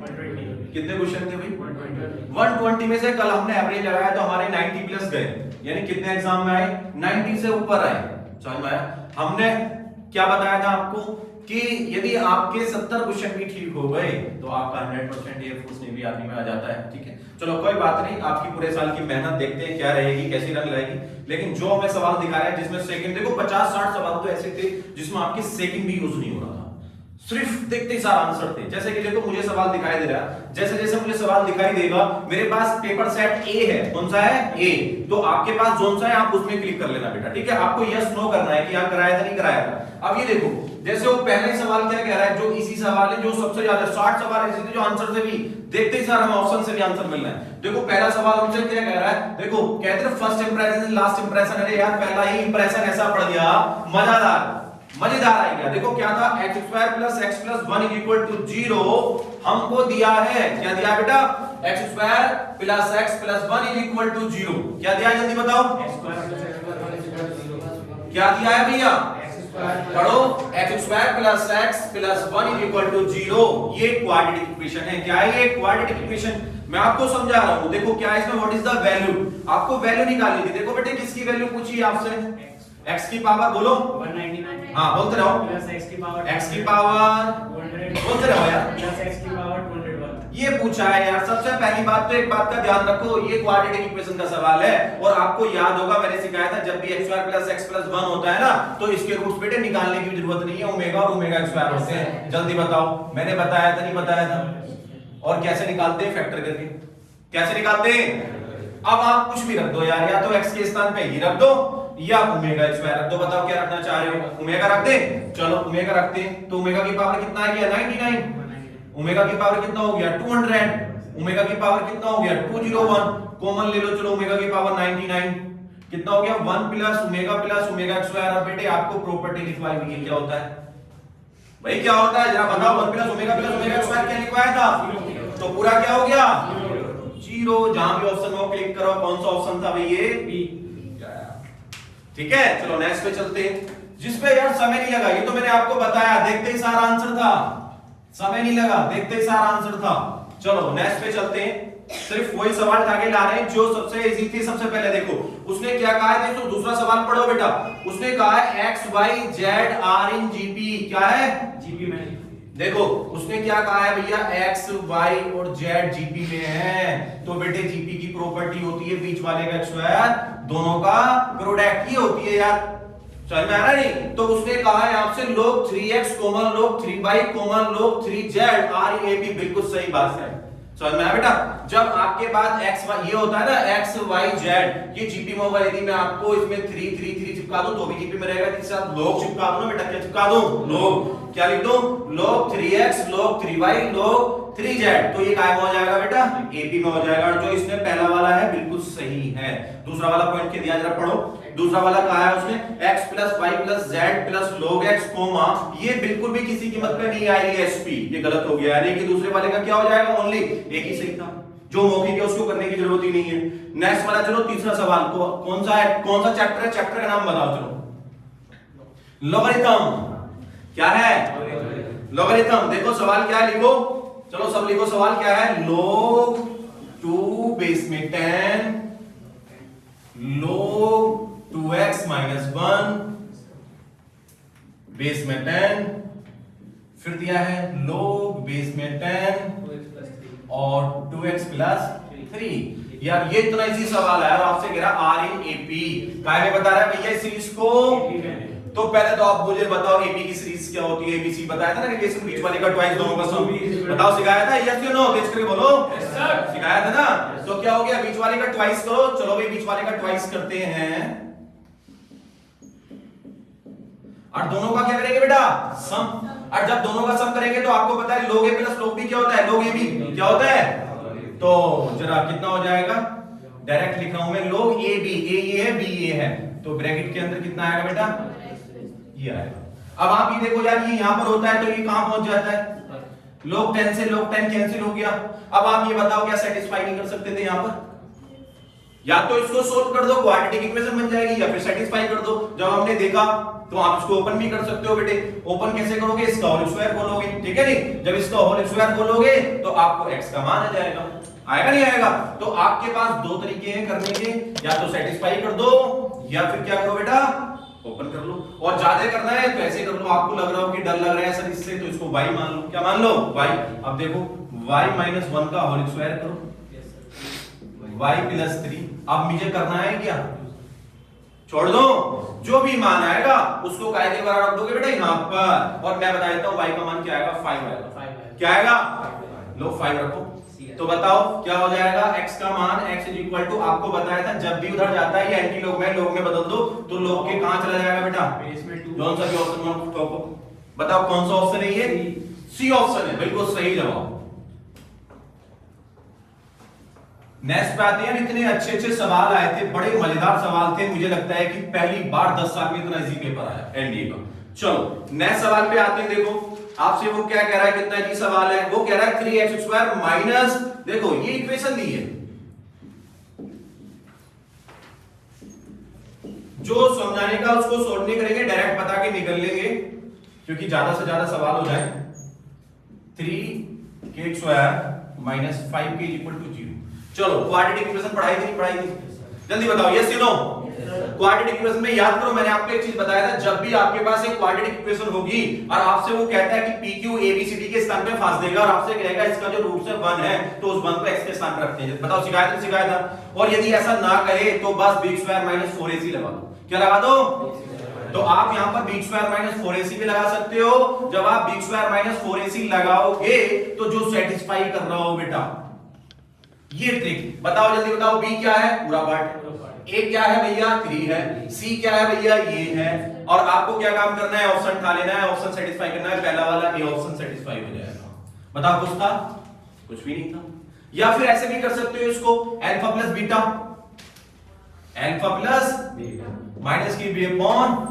कितने क्वेश्चन थे भाई? 120 में से कल हमने एवरेज लगाया तो हमारे 90 प्लस गए, यानी कितने एग्जाम में आए? 90 से ऊपर आए। समझ में आया? हमने क्या बताया था आपको कि यदि आपके 70 क्वेश्चन भी ठीक हो गए तो आपका 100% एयरफोर्स नेवी आर्मी में आ जाता है। ठीक है, चलो कोई बात नहीं, आपकी पूरे साल की मेहनत देखते हैं क्या रहेगी, कैसी रंग लाएगी। लेकिन जो हमें सवाल दिखा रहा है जिसमें सेकंड, देखो 50-60 सवाल तो ऐसे थे जिसमें आपके सेकंड भी यूज नहीं हो रहा था, सिर्फ देखते ही सारा आंसर थे। जैसे कि देखो मुझे सवाल दिखाई दे रहा है, जैसे जैसे मुझे सवाल दिखाई देगा, मेरे पास पेपर सेट ए है, कौन सा है? ए। तो आपके पास जोन सा है, आप उसमें क्लिक कर लेना बेटा। ठीक है, आपको यस नो करना है कि आप कराया था नहीं कराया था। अब ये देखो, जैसे वो पहले सवाल क्या कह रहा है, जो इसी सवाल है जो सबसे ज्यादा 60 सवाल ऐसे थे जो आंसर से भी देखते ही सारा हमें ऑप्शन से भी आंसर मिलना है। देखो पहला सवाल हमसे क्या कह रहा है, देखो कहते हैं first impression is last impression. अरे यार पहला ही इंप्रेशन ऐसा पड़ गया, मजेदार आ गया। देखो क्या था, x² + x + 1 = 0 हमको दिया है। क्या दिया बेटा? x² + x + 1 = 0। क्या दिया है जल्दी बताओ? क्या दिया है भैया? पढ़ो, x² + x + 1 = 0। ये क्वाड्रेटिक इक्वेशन है। क्या है ये? Quadratic equation. मैं आपको समझा रहा हूं, देखो क्या है इसमें, व्हाट इज द वैल्यू, आपको वैल्यू निकालनी थी। देखो बेटे किसकी वैल्यू पूछी है आपसे? x की पावर बोलो 199। हाँ बोलते रहो, x की पावर 100 बोलते रहो यार, x की पावर 201। ये पूछा है यार। सबसे पहली बात तो एक बात का ध्यान रखो, ये क्वाड्रेटिक इक्वेशन का सवाल है और आपको याद होगा मैंने सिखाया था जब भी x² + x + 1 होता है ना तो इसके रूट्स बेटे निकालने की जरूरत नहीं है, ओमेगा और ओमेगा² होते हैं। जल्दी बताओ, मैंने बताया था नहीं बताया था? और कैसे निकालते हैं? फैक्टर करके। कैसे निकालते हैं? अब आप कुछ भी रख दो यार, या तो x के स्थान पे ये रख दो या ओमेगा² रख दो। बताओ क्या रखना चाह रहे हो? ओमेगा रख दे, चलो ओमेगा रखते हैं। तो ओमेगा की पावर कितना आ गया? 99। ओमेगा की पावर कितना हो गया? 200। ओमेगा की पावर कितना हो गया? 201। कॉमन ले लो, चलो ओमेगा की पावर 99 कितना हो गया? 1 + ओमेगा + ओमेगा²। अब बेटे आपको प्रॉपर्टी लिखवाई हुई है, क्या होता है भाई? क्या होता है जरा बताओ? 1 + ओमेगा + ओमेगा² क्या लिखवाया था? तो पूरा क्या हो गया? 0। जहां भी ऑप्शन में क्लिक करो, कौन सा ऑप्शन था भाई? ये बी। ठीक है, चलो नेक्स्ट पे चलते हैं, जिसपे यार समय नहीं लगा। ये तो मैंने आपको बताया, देखते ही सारा आंसर था, समय नहीं लगा, देखते ही सारा आंसर था। चलो नेक्स्ट पे चलते हैं, सिर्फ वही सवाल आगे ला रहे हैं जो सबसे इजी थी। सबसे पहले देखो उसने क्या कहा है, देखो दूसरा सवाल पढ़ो बेटा। उसने कहा है x y z r in gp। क्या है? जीपी में। देखो उसने क्या कहा है भैया, x y और z जीपी में है, तो बेटे जीपी की प्रॉपर्टी होती है बीच वाले का स्क्वायर, दोनों का प्रोडक्ट ही होती है यार। समझ में आ रहा नहीं? तो उसने कहा है आपसे log 3x common log 3y common log 3z r in ab। बिल्कुल सही बात है, समझ में आया बेटा? जब आपके पास x y ये होता है ना, x y z ये जीपी में होगा। यदि मैं आपको इसमें 3 3 3 चिपका दूं तो भी जीपी में रहेगा, इसके साथ log चिपका दूं ना बेटा, क्या चिपका दूं? log। क्या लिख दूं? log 3x log 3y log 3z। तो ये काय में हो जाएगा बेटा? एपी में हो जाएगा। और जो इसने पहला वाला है बिल्कुल सही है। दूसरा वाला पॉइंट के दिया, जरा पढ़ो। दूसरा वाला कहा है उसने x + y + z + log x coma, ये बिल्कुल भी किसी कीमत पे नहीं आएगी एसपी, ये गलत हो गया। यानी कि दूसरे वाले का क्या हो जाएगा? ओनली एक ही सही था, जो मौखिक है उसको करने की जरूरत ही नहीं है। नेक्स्ट वाला चलो तीसरा सवाल को, कौन सा है? कौन सा चैप्टर है? चैप्टर का नाम बताओ चलो। लॉगरिथम। क्या है? लॉगरिथम। देखो सवाल क्या है, लिखो, चलो सब लिखो। सवाल क्या है? log 2 बेस में 10 log 2x - 1 बेस में 10, फिर दिया है log बेस में 10 और 2x + 3। यार ये इतना इजी सवाल है और आपसे कह रहा r in ap, काय में बता रहा है भैया इस सीरीज को। तो पहले तो आप मुझे बताओ एपी की सीरीज क्या होती है? एबीसी बताया था ना, रिलेशन बीच वाले का ट्वाइस दोनों का सम। बताओ सिखाया था? यस या नो? तेज करके बोलो। Yes sir. सिखाया था ना? तो क्या हो गया? बीच वाले का ट्वाइस करो। चलो भाई बीच वाले का ट्वाइस करते हैं और दोनों का क्या करेंगे बेटा? सम। और जब दोनों का सम करेंगे तो आपको पता है log a + log b क्या होता है? log ab क्या होता है? तो जरा कितना हो जाएगा? डायरेक्ट लिख रहा हूं मैं, log ab, a ये है b ये है, तो ब्रैकेट के अंदर कितना आएगा बेटा? ये आएगा। अब आप ये देखो यार, ये यहां पर होता है तो ये कहां पहुंच जाता है? log 10 से log 10 कैंसिल हो गया। अब आप ये बताओ क्या सेटिस्फाई नहीं कर सकते थे यहां पर? या तो इसको सोल्व कर दो, क्वाड्रेटिक इक्वेशन बन जाएगी, या फिर सेटिस्फाई कर दो। जब हमने देखा तो आप इसको ओपन भी कर सकते हो बेटे। ओपन कैसे करोगे? इसका होल स्क्वायर बोलोगे, ठीक है नहीं? जब इसका होल स्क्वायर बोलोगे तो आपको x का मान आ जाएगा। आएगा नहीं आएगा? तो आपके पास दो तरीके हैं करने के, या तो सेटिस्फाई कर दो या फिर क्या करो बेटा, ओपन कर लो। और ज्यादा करना है तो ऐसे कर लो, आपको लग रहा हो कि डर लग रहा है सर इससे, तो इसको y मान लो। क्या मान लो? y। अब देखो y - 1 का होल स्क्वायर करो, y + 3। अब मुझे करना है क्या? छोड़ दो, जो भी मान आएगा उसको काय के बराबर रख दोगे बेटा यहां पर। और मैं बता देता हूं y का मान क्या आएगा, 5 आएगा। क्या आएगा? लो 5 रखो। तो बताओ क्या हो जाएगा? x का मान x = आपको बताया था जब भी उधर जाता है ये एंटी लॉग में बदल दो तो लॉग के कहां चला जाएगा बेटा? बेस में 2। कौन सा भी ऑप्शन में ठोको, बताओ कौन सा ऑप्शन है ये? सी ऑप्शन है, बिल्कुल सही जवाब। नेक्स्ट पे आते हैं। इतने अच्छे अच्छे सवाल आए थे, बड़े मजेदार सवाल थे। मुझे लगता है कि पहली बार 10 साल में इतना इजी पेपर आया एनडीए का। चलो नेक्स्ट सवाल पे आते हैं। देखो आपसे वो क्या कह रहा है, कितना इजी सवाल है। वो कह रहा है 3x² माइनस, देखो ये इक्वेशन दी है, जो समझाने का उसको सोल्व नहीं करेंगे, डायरेक्ट बता के निकल लेंगे क्योंकि ज्यादा से ज्यादा सवाल हो जाए। 3x² minus 5k = 0। चलो क्वाड्रेटिक इक्वेशन पढ़ाई थी नहीं पढ़ाई थी? जल्दी बताओ यस या नो। क्वाड्रेटिक इक्वेशन में याद करो, मैंने आपको एक चीज बताया था, जब भी आपके पास एक क्वाड्रेटिक इक्वेशन होगी और आपसे वो कहता है कि PQ ABCD के स्थान पे फांस देगा और आपसे कहेगा इसका जो रूट है 1 है तो उस 1 को x के स्थान पे रखते हैं। बताओ सिखाया था सिखाया था? और यदि ऐसा ना कहे तो बस b² - 4ac लगा दो। क्या लगा दो? तो आप यहां पर b² - 4ac भी लगा सकते हो। जब आप b² - 4ac लगाओगे तो जो सेटिस्फाई कर रहा हो बेटा, ये ट्रिक बताओ, जल्दी बताओ। b क्या है? पूरा पार्ट। a क्या है भैया? 3 है। c क्या है भैया? ये है। और आपको क्या काम करना है? ऑप्शन उठा लेना है, ऑप्शन सेटिस्फाई करना है। पहला वाला a ऑप्शन सेटिस्फाई हो जाएगा। बताओ कुछ था? कुछ भी नहीं था। या फिर ऐसे भी कर सकते हो इसको, alpha plus beta, alpha plus minus की b अपॉन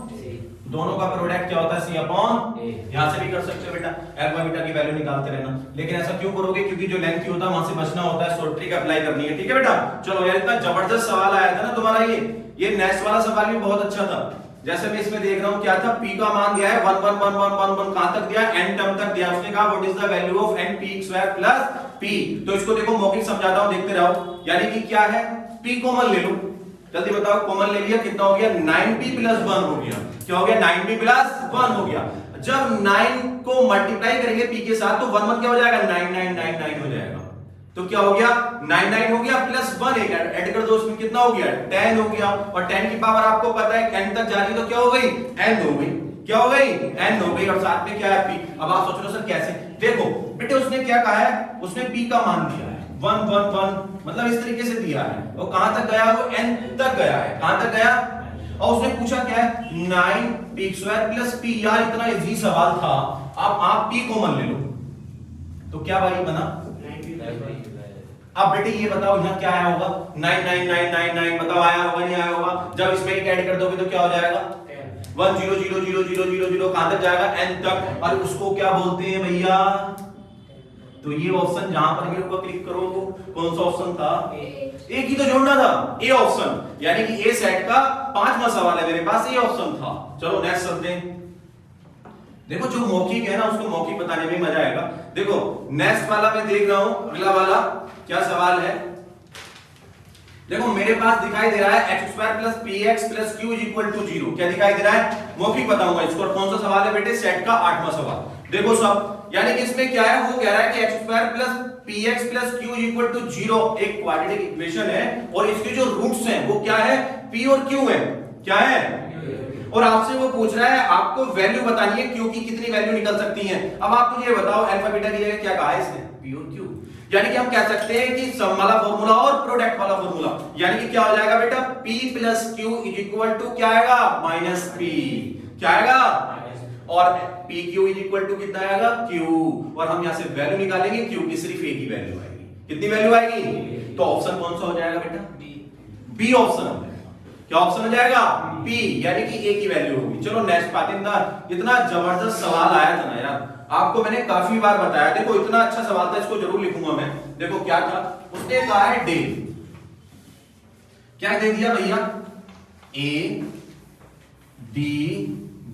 दोनों का प्रोडक्ट क्या होता है? c upon a। यहां से भी कर सकते हो बेटा, अल्फा बीटा की वैल्यू निकालते रहना। लेकिन ऐसा क्यों करोगे? क्योंकि जो लेंथ होता है वहां से बचना होता है, शॉर्ट ट्रिक अप्लाई करनी है। ठीक है बेटा? चलो यार इतना जबरदस्त सवाल आया था ना तुम्हारा ये नेक्स्ट वाला सवाल भी बहुत अच्छा था। जैसे मैं इसमें देख रहा हूं क्या था, p का मान दिया है 1 1 1 1 1 1 कहां तक दिया? n टर्म तक दिया। उसने कहा what is the value of np² plus p। तो इसको देखो मौखिक समझाता हूं, देखते रहो। यानी कि क्या है, p कॉमन ले लो। जल्दी बताओ, कॉमन ले लिया, कितना हो गया? 9p + 1 हो गया। क्या हो गया? 9p + 1 हो गया। जब 9 को मल्टीप्लाई करेंगे p के साथ तो 1 1 क्या हो जाएगा? 9999 हो जाएगा। तो क्या हो गया? 99 हो गया प्लस 1 एक ऐड कर दो, उसमें कितना हो गया? 10 हो गया। और 10 की पावर आपको पता है n तक जा रही है तो क्या हो गई? n हो गई। क्या हो गई? n हो गई। और साथ में क्या है? p। अब आप सोच रहे हो सर कैसे? देखो बेटे उसने क्या कहा है, उसने p का मान दिया है 1 1 1, मतलब इस तरीके से दिया है। वो कहां तक गया? वो n तक गया है। कहां तक गया? और उसने पूछा क्या है? 9p² + p। यार इतना इजी सवाल था। अब आप p कॉमन ले लो तो क्या भाई बना? अब बेटे ये बताओ यहाँ क्या आया होगा? 99999 बताओ आया होगा नहीं आया होगा? जब इसमें एक ऐड कर दोगे तो क्या हो जाएगा? 1 0 0 0 0 0 0 कहां तक जाएगा? n तक। और उसको क्या बोलते हैं भैया? तो ये ऑप्शन जहां पर मेरे ऊपर क्लिक करो तो कौन सा ऑप्शन था? एक ही तो जोड़ना था, ए ऑप्शन। यानी कि ए सेट का 5वां सवाल है मेरे पास, ए ऑप्शन था। चलो नेक्स्ट चलते हैं। देखो जो मौखिक है ना उसको मौखिक बताने में मजा आएगा। देखो नेक्स्ट वाला मैं देख रहा हूं, अगला वाला क्या सवाल है? देखो मेरे पास दिखाई दे रहा है x² + px + q = 0। क्या दिखाई दे रहा है? मौखिक बताऊंगा इसको। और कौन सा सवाल है बेटे? सेट का 8वां सवाल। देखो सब, यानी कि इसमें क्या है, वो कह रहा है कि x² + px + q = 0 एक क्वाड्रेटिक इक्वेशन है और इसके जो रूट्स हैं वो क्या है? p और q है। क्या है? और आपसे वो पूछ रहा है आपको वैल्यू बतानी है q की कितनी वैल्यू निकल सकती है। अब आप मुझे बताओ अल्फा बीटा की जगह क्या कहा है इसने? p और q। यानी कि हम कह सकते हैं कि सम वाला फार्मूला और प्रोडक्ट वाला फार्मूला, यानी कि क्या हो जाएगा बेटा? p + q = क्या आएगा? -p। क्या आएगा? और pq = कितना आएगा? q। और हम यहां से वैल्यू निकालेंगे, q की सिर्फ a की वैल्यू आएगी। कितनी वैल्यू आएगी? तो ऑप्शन कौन सा हो जाएगा बेटा? बी ऑप्शन हो जाएगा। क्या ऑप्शन हो जाएगा? p, यानी कि a की वैल्यू होगी। चलो नेक्स्ट पाते हैं। इतना जबरदस्त सवाल आया था ना यार, आपको मैंने काफी बार बताया। देखो इतना अच्छा सवाल था, इसको जरूर लिखूंगा मैं। देखो क्या था, उसने कहा है डे, क्या दे दिया भैया, ए डी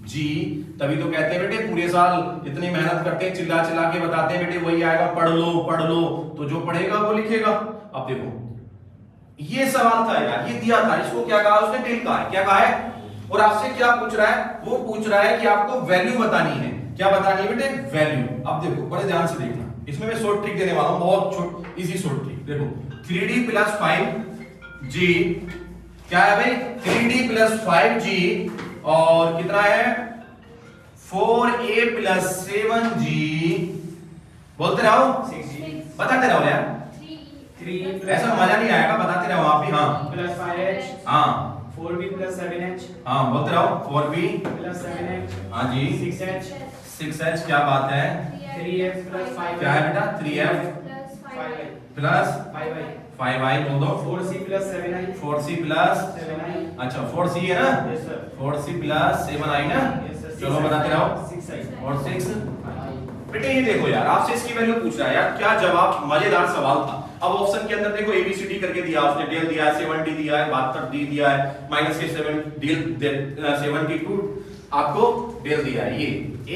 जी। तभी तो कहते हैं बेटे पूरे साल इतनी मेहनत करते हैं, चिल्ला चिल्ला के बताते हैं बेटे वही आएगा, पढ़ लो, तो जो पढ़ेगा वो लिखेगा। अब देखो ये सवाल था यार, ये दिया था, इसको क्या कहा उसने, टेल कहा है। क्या कहा है, और आपसे क्या पूछ रहा है, वो पूछ रहा है कि आपको वैल्यू बतानी है। क्या बतानी है बेटे, वैल्यू। अब देखो बड़े ध्यान से देखना, इसमें मैं शॉर्ट ट्रिक देने वाला हूं, बहुत इजी शॉर्ट ट्रिक। देखो 3d प्लस 5g, क्या है भाई, 3d प्लस 5g और कितना है 4a प्लस 7g, बोलते रहो, 6g बताते रहो यार, 3 ऐसा मजा नहीं आएगा, बताते रहो आप भी। हाँ प्लस 5h, हाँ 4b प्लस 7h, हाँ बोलते रहो, 4b प्लस 7h, हाँ जी 6h, 6h, क्या बात है, 3f प्लस 5h, क्या है बेटा, 3f 5i plus 5i, 5i बोल दो, 4c plus 7i, 4c plus 7i, अच्छा 4c है ना, yes sir, 4c plus 7i ना, yes sir, चलो बताते रहो, 6i और 6 बेटे ये देखो यार, आपसे इसकी वैल्यू पूछ रहा है यार, क्या जवाब, मजेदार सवाल था। अब ऑप्शन के अंदर देखो एबीसीडी करके दिया उसने, डेल दिया है, 7d दिया है, 72d दिया है, माइनस के 7 डेल 72 आपको डेल दिया है। ये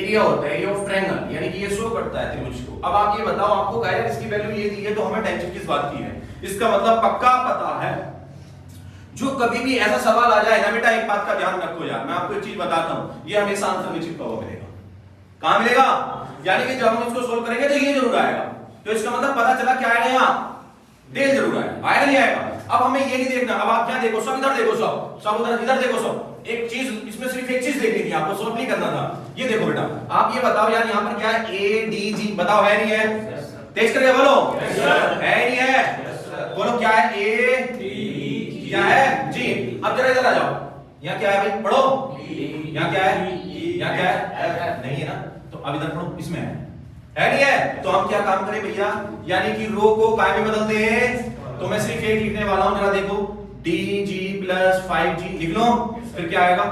एरिया होता है, एरिया ऑफ ट्रायंगल, यानी कि ये शो करता है त्रिभुज को। अब आप ये बताओ, आपको कहा है इसकी वैल्यू ये दी है, तो हमें टेंशन किस बात की है, इसका मतलब पक्का पता है। जो कभी भी ऐसा सवाल आ जाए ना बेटा, एक बात का ध्यान रखो यार, मैं आपको एक चीज बताता हूं, ये हमेशा आंसर में चिपका हुआ मिलेगा। कहां मिलेगा, यानी कि जब हम इसको सोल्व करेंगे तो ये जरूर आएगा, तो इसका मतलब पता चला क्या आएगा, यहाँ डेल जरूर आएगा नहीं आएगा। अब हमें ये नहीं देखना, अब आप क्या देखो, सब इधर देखो, सब उधर, इधर देखो, सब एक चीज, इसमें सिर्फ एक चीज देखनी थी आपको, सोल्व नहीं करना था। ये देखो बेटा, आप ये बताओ यार, यहाँ पर क्या है, ए डी जी, बताओ है नहीं है, तेज करके बोलो, है नहीं है, बोलो क्या है, ए क्या है जी। अब जरा इधर आ जाओ, यहाँ क्या है भाई, पढ़ो, यहाँ क्या है, यहाँ क्या है, नहीं है ना, तो अब इधर पढ़ो, इसमें है नहीं है, तो हम क्या काम करें भैया, यानी कि रो को काय में बदलते हैं, तो मैं सिर्फ एक लिखने वाला हूं, जरा देखो, dg प्लस 5g लिख लो, फिर क्या आएगा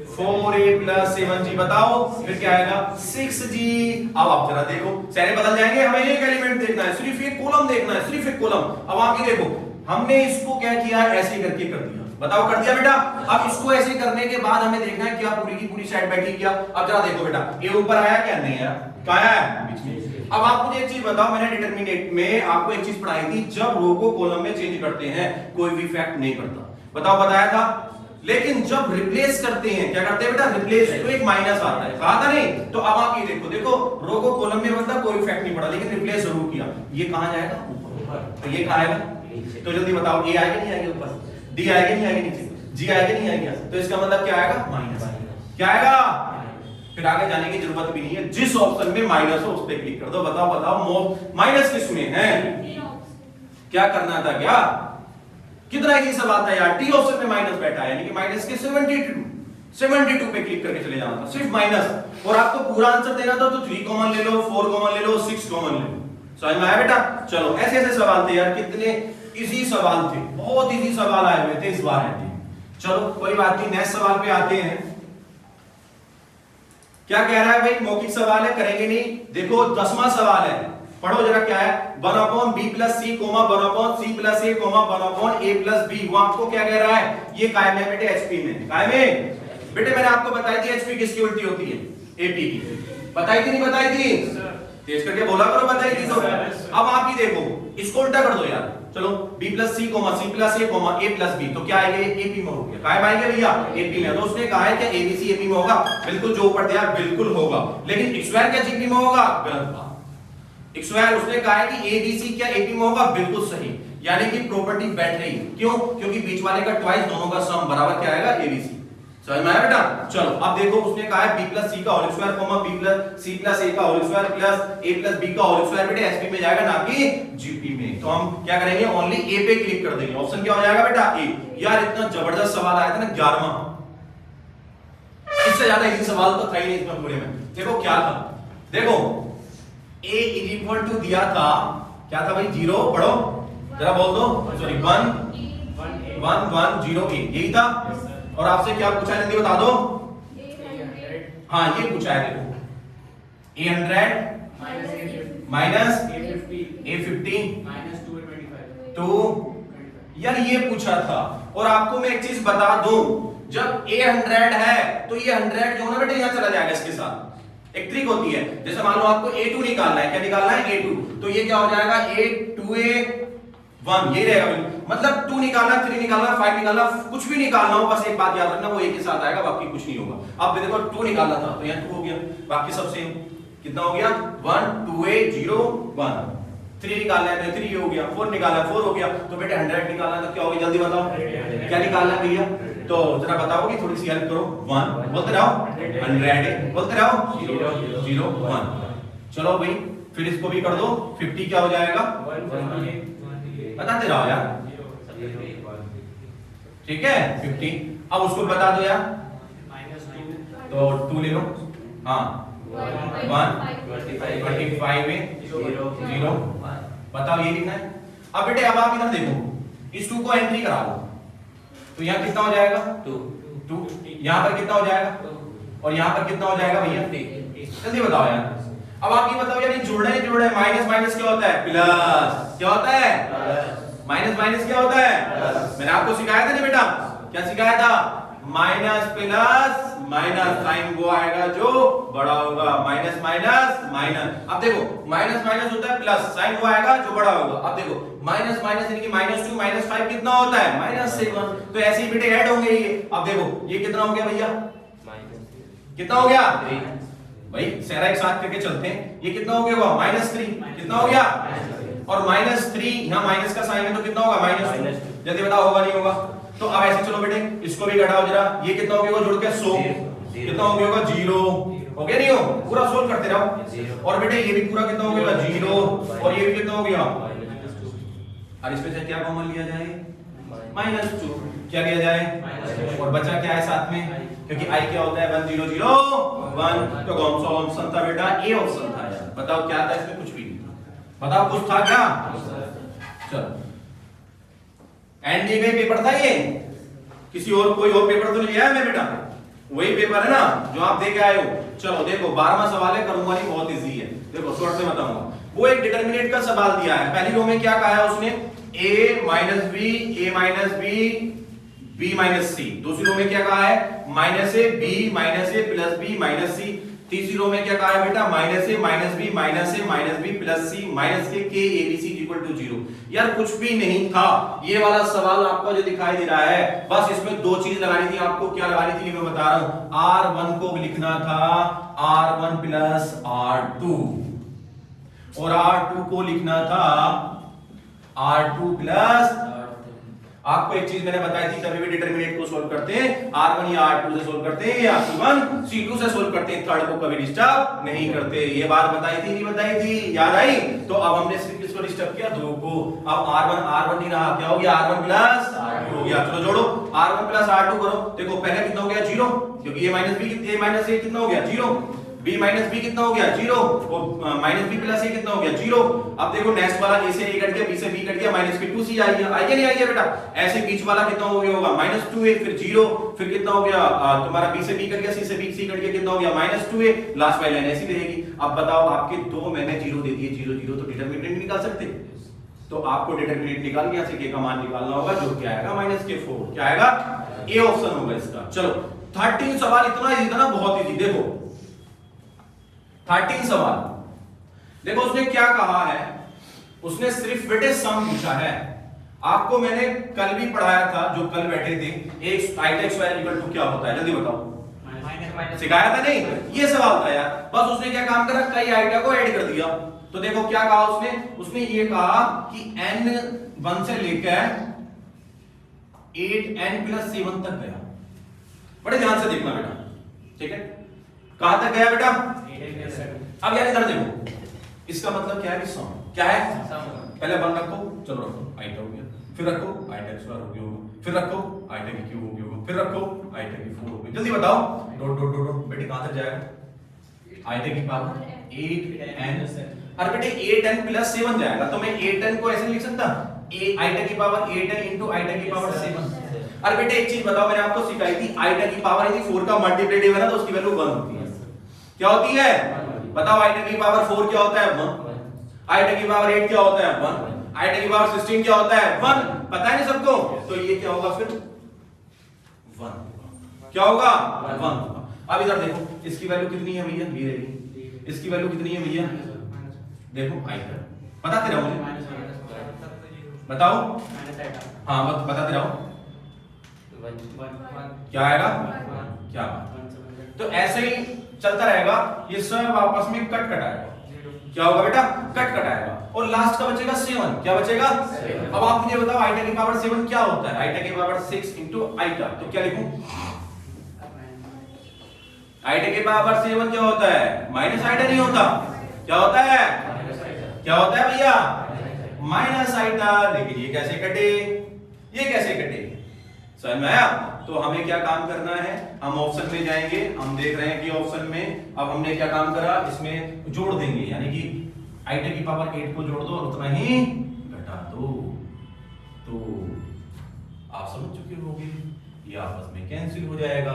4a प्लस 7g, बताओ फिर क्या आएगा 6g। अब आप जरा देखो, सारे बदल जाएंगे, हमें एक एलिमेंट देखना है, सिर्फ एक कॉलम देखना है, सिर्फ एक कॉलम। अब आप ये देखो, हमने इसको क्या किया, ऐसे करके कर दिया, बताओ कर दिया बेटा। अब इसको ऐसे करने के बाद हमें देखना है क्या पूरी की पूरी साइड बैठी क्या। अब जरा देखो बेटा, ये ऊपर आया क्या, नहीं आया, कहां है, बीच में। अब आप मुझे एक चीज बताओ, मैंने डिटरमिनेंट में आपको एक चीज पढ़ाई थी, जब रो को कॉलम में चेंज करते हैं कोई भी इफेक्ट नहीं पड़ता, बताओ बताया था। लेकिन जब रिप्लेस करते हैं, क्या करते हैं बेटा, रिप्लेस, तो एक माइनस आता है, कहा था नहीं। तो अब आप ये देखो, देखो रो को कॉलम में मतलब कोई इफेक्ट नहीं पड़ा, लेकिन रिप्लेस जरूर किया, ये कहां जाएगा, ऊपर, तो ये कहां आएगा, तो जल्दी बताओ, ए आएगा नहीं आएगा ऊपर, डी आएगा नहीं आएगा नीचे, जी आएगा नहीं आएगा, तो इसका मतलब क्या आएगा, माइनस, क्या आएगा, फिर आगे जाने की जरूरत भी नहीं है, जिस ऑप्शन में माइनस हो उस पे क्लिक कर दो। बताओ बताओ, माइनस किसमें है, क्या करना था, क्या कितना ही सवाल था यार, डी ऑप्शन में माइनस बैठा है, यानी कि माइनस के 72 पे क्लिक करके चले जाना था, सिर्फ माइनस। और आपको पूरा आंसर देना था तो 3 कॉमन ले लो, 4 कॉमन ले लो, 6 कॉमन ले लो, समझ में आया बेटा। चलो ऐसे ऐसे सवाल थे यार, कितने इजी सवाल थे, बहुत इजी सवाल आए हुए थे इस बार। चलो कोई बात नहीं, नेक्स्ट सवाल पे आते हैं। क्या कह रहा है भाई, मौखिक सवाल है, करेंगे नहीं। देखो 10वां सवाल है, पढ़ो जरा, क्या है, 1/b plus c, 1/c plus a, 1/a plus b। वो आपको क्या कह रहा है, ये कायम है बेटे HP में, कायम है बेटे। मैंने आपको बताई थी HP किसकी उल्टी होती है, AP की, बताई थी नहीं बताई थी, तेज करके बोला करो, बताई थी तो। अब आप ही देखो, इसको उल्टा कर दो यार, चलो b plus c, c plus a, a plus b, तो क्या आएगा, AP में हो गया, कायम आएगा भैया AP में। तो उसने कहा है कि ABC AP में होगा, बिल्कुल जो ऊपर दिया बिल्कुल होगा, लेकिन x स्क्वायर क्या GP में होगा, गलत बात। x स्क्वायर उसने कहा है कि ABC क्या AP में होगा, बिल्कुल सही, यानी कि प्रॉपर्टी बैठ रही। क्यों, क्योंकि बीच वाले का ट्वाइस, दोनों का सम बराबर क्या आएगा, ABC। समझ में आया बेटा। चलो अब देखो, उसने कहा है b प्लस c का whole square, b plus c plus a का whole square plus a plus b का होल स्क्वायर, बेटे SP में जाएगा, ना कि GP में। तो हम क्या करेंगे, ओनली a पे क्लिक कर देंगे, ऑप्शन क्या हो जाएगा बेटा, a। यार इतना जबरदस्त सवाल आया था ना 11वां, इससे ज्यादा इजी सवाल तो था ही नहीं इसमें पूरे में। देखो क्या था, देखो a इज इक्वल टू दिया था, क्या था भाई, 0, पढ़ो जरा बोल दो, सॉरी 1 1 0 a, यही था। और आपसे क्या पूछा है, जल्दी बता दो, हाँ ये पूछा है, देखो 800 माइनस a50 माइनस 225 तो यार ये पूछा था। और आपको मैं एक चीज बता दूं, जब a 100 है तो ये 100 जो है ना बेटा यहाँ चला जाएगा इसके साथ। एक ट्रिक होती है, जैसे मान लो आपको a2 निकालना है, क्या निकालना है a2, तो ये क्या हो जाएगा a2a1 ये रहेगा, मतलब 2 निकालना, 3 निकालना, 5 निकालना, कुछ भी निकालना हो, बस एक बात याद रखना वो एक के साथ आएगा, बाकी कुछ नहीं होगा। अब देखो 2 निकालना था तो यहाँ 2 हो गया, बाकी सब सेम। कितना हो गया 1 2a 0 1। 3 निकालना है तो 3 हो गया, 4 निकालना है 4 हो गया। तो बेटे 100 निकालना है तो क्या होगा जल्दी बताओ, क्या निकालना है भैया, तो जरा बताओगे, थोड़ी सी हेल्प करो। 1 बोलते रहो, 100 बोलते रहो, 0 0 1। चलो भाई फिर इसको भी कर दो, 50 क्या हो जाएगा, बताते रहो यार, ठीक है 50। अब उसको बता दो यार, तो 2 ले लो, हाँ 1 25 में 0 बताओ ये लिखना है। अब बेटे अब आप इधर देखो, इस 2 को एंट्री करा दो, तो यहाँ कितना हो जाएगा 2, यहाँ पर कितना हो जाएगा, और यहाँ पर कितना हो जाएगा भैया, जल्दी बताओ यार। अब आप ये बताओ यार, ये जुड़ रहे हैं, माइनस माइनस क्या होता है प्लस, क्या होता है माइनस माइनस क्या होता है, मैंने आपको सिखाया था ना बेटा, क्या सिखाया था, माइनस प्लस माइनस, साइन वो आएगा जो बड़ा होगा, माइनस माइनस माइनस। अब देखो माइनस माइनस होता है प्लस, साइन वो आएगा जो बड़ा होगा। अब देखो माइनस माइनस यानी कि -2 -5 कितना होता है -7, तो ऐसे ही बेटे ऐड होंगे ये। अब देखो ये कितना हो गया भैया, कितना हो गया भाई, सारा एक साथ करके चलते हैं, ये कितना हो गया -3, कितना हो गया, और -3 यहाँ माइनस का साइन है तो कितना होगा -2, जल्दी बताओ होगा नहीं होगा। तो अब ऐसे चलो बेटे इसको भी घटाओ जरा, ये कितना हो गया जुड़ के 100, कितना हो गया 0 हो गया, नहीं हो, पूरा सोल्व करते रहो। और बेटे ये भी पूरा कितना हो गया 0, और ये भी कितना हो गया, और इसमें से क्या कॉमन लिया जाए -2, क्या लिया जाए, और बचा क्या है साथ में, क्योंकि i क्या होता है 1 0 0 1, तो कौन सा ऑप्शन था बेटा, ए ऑप्शन था यार। बताओ क्या था इसमें, कुछ भी नहीं, बताओ कुछ था क्या, चलो एंड में पेपर था ये, किसी और कोई और पेपर तो नहीं लिया है मैं बेटा, वही पेपर है ना जो आप दे के आए हो। चलो देखो 12वां सवाल है, करूंगा नहीं, बहुत इजी है, देखो शॉर्ट से बताऊंगा। वो एक डिटरमिनेंट का सवाल दिया है, पहली रो में क्या कहा है उसने, a - b a - b b - c, दूसरी रो में क्या कहा है -a b - a plus b - c, तीसरी रो में क्या कहा है बेटा -a - b - a - b plus c minus के k a b c equal to 0। यार कुछ भी नहीं था, ये वाला सवाल आपको जो दिखाई दे रहा है, बस इसमें 2 चीज लगानी थी आपको। क्या लगानी थी मैं बता रहा हूं, r1 को लिखना था r1 प्लस r2, और r2 को लिखना था r2 प्लस। आपको एक चीज मैंने बताई थी, कभी भी डिटरमिनेंट को सोल्व करते हैं r1 या r2 से सोल्व करते हैं, या c1 c2 से सोल्व करते हैं, थर्ड को कभी डिस्टर्ब नहीं करते। ये बात बताई थी नहीं बताई थी, याद आई। तो अब हमने सिर्फ किसको डिस्टर्ब किया, 2 को। अब r1 नहीं रहा, क्या हो गया r1 प्लस r2 हो गया। चलो जोड़ो r1 प्लस r2 करो, देखो पहले कितना हो गया 0, क्योंकि ये माइनस b a कितना हो गया 0, b माइनस b कितना हो गया 0, और माइनस b प्लस a कितना हो गया 0। अब देखो नेक्स्ट वाला a से a कट गया, b से b कट गया, माइनस के 2c आ गया, नहीं आ गया बेटा। ऐसे बीच वाला कितना हो गया होगा -2a, फिर 0, फिर कितना हो गया तुम्हारा b से b कट गया, c से b c कट गया, कितना हो गया -2a, लास्ट वाली लाइन ऐसी रहेगी। अब बताओ आपके 2 मैंने 0 दे दिए, 0 0, तो डिटरमिनेंट निकाल सकते, तो आपको डिटरमिनेंट निकाल के यहां से k का मान निकालना होगा, जो क्या आएगा -4, क्या आएगा a ऑप्शन होगा इसका। चलो 13 सवाल इतना इजी था ना, बहुत इजी। देखो 13 सवाल, देखो उसने क्या कहा है, उसने सिर्फ बेटे सम पूछा है। आपको मैंने कल भी पढ़ाया था, जो कल बैठे थे, एक i इक्वल टू क्या होता है, जल्दी बताओ, सिखाया था नहीं, ये सवाल था यार। बस उसने क्या काम करा, कई आइडिया को ऐड कर दिया। तो देखो क्या कहा उसने ये कहा कि n 1 से लेकर 8n + 7 तक गया। बड़े ध्यान से देखना बेटा, ठीक है, कहां तक गया बेटा, अब यार इधर देखो, इसका मतलब क्या है, सम क्या है, पहले 1 रखो, चलो रखो i हो गया, फिर रखो i स्क्वायर हो गया, फिर रखो i क्यूब हो गया, फिर रखो i 4 हो गया। जल्दी बताओ, डॉट डॉट डॉट बेटे कहां तक जाएगा, i की पावर 8n, और बेटे 8n + 7 जाएगा, तो मैं 8n को ऐसे लिख सकता, i की पावर 8n * i की पावर 7। और बेटे एक चीज बताओ, मैंने आपको सिखाई थी, i की पावर यदि 4 का मल्टीप्लिकेटिव है ना, तो उसकी वैल्यू 1 होती है। क्या होती है बताओ, i की पावर 4 क्या होता है 1, i की पावर 8 क्या होता है 1, i टू की पावर 16 क्या होता है 1, पता है ना सबको, तो ये क्या होगा फिर 1, क्या होगा 1 होगा। अब इधर देखो इसकी वैल्यू कितनी है भैया, ये रहेगी, इसकी वैल्यू कितनी है भैया, देखो आई कर बताते रहो मुझे, बताओ, हाँ मत बताते रहो क्या आएगा, क्या तो ऐसे ही चलता रहेगा, ये सब आपस में कट कट आएगा, क्या होगा बेटा कट कट आएगा, और लास्ट का बचेगा 7, क्या बचेगा 7। अब आप मुझे बताओ आईटा की पावर 7 क्या होता है, आईटा की पावर 6 इंटू आईटा, तो क्या लिखूं, आईटा की पावर 7 क्या होता है माइनस आईटा नहीं होता, क्या होता है, क्या होता है भैया माइनस आईटा। लेकिन ये कैसे कटे, ये कैसे कटे, समझ में आया। तो हमें क्या काम करना है, हम ऑप्शन में जाएंगे, हम देख रहे हैं कि ऑप्शन में अब हमने क्या काम करा, इसमें जोड़ देंगे, यानी कि आईटा की पावर 8 को जोड़ दो और उतना ही घटा दो, तो आप समझ चुके होंगे ये आपस में कैंसिल हो जाएगा,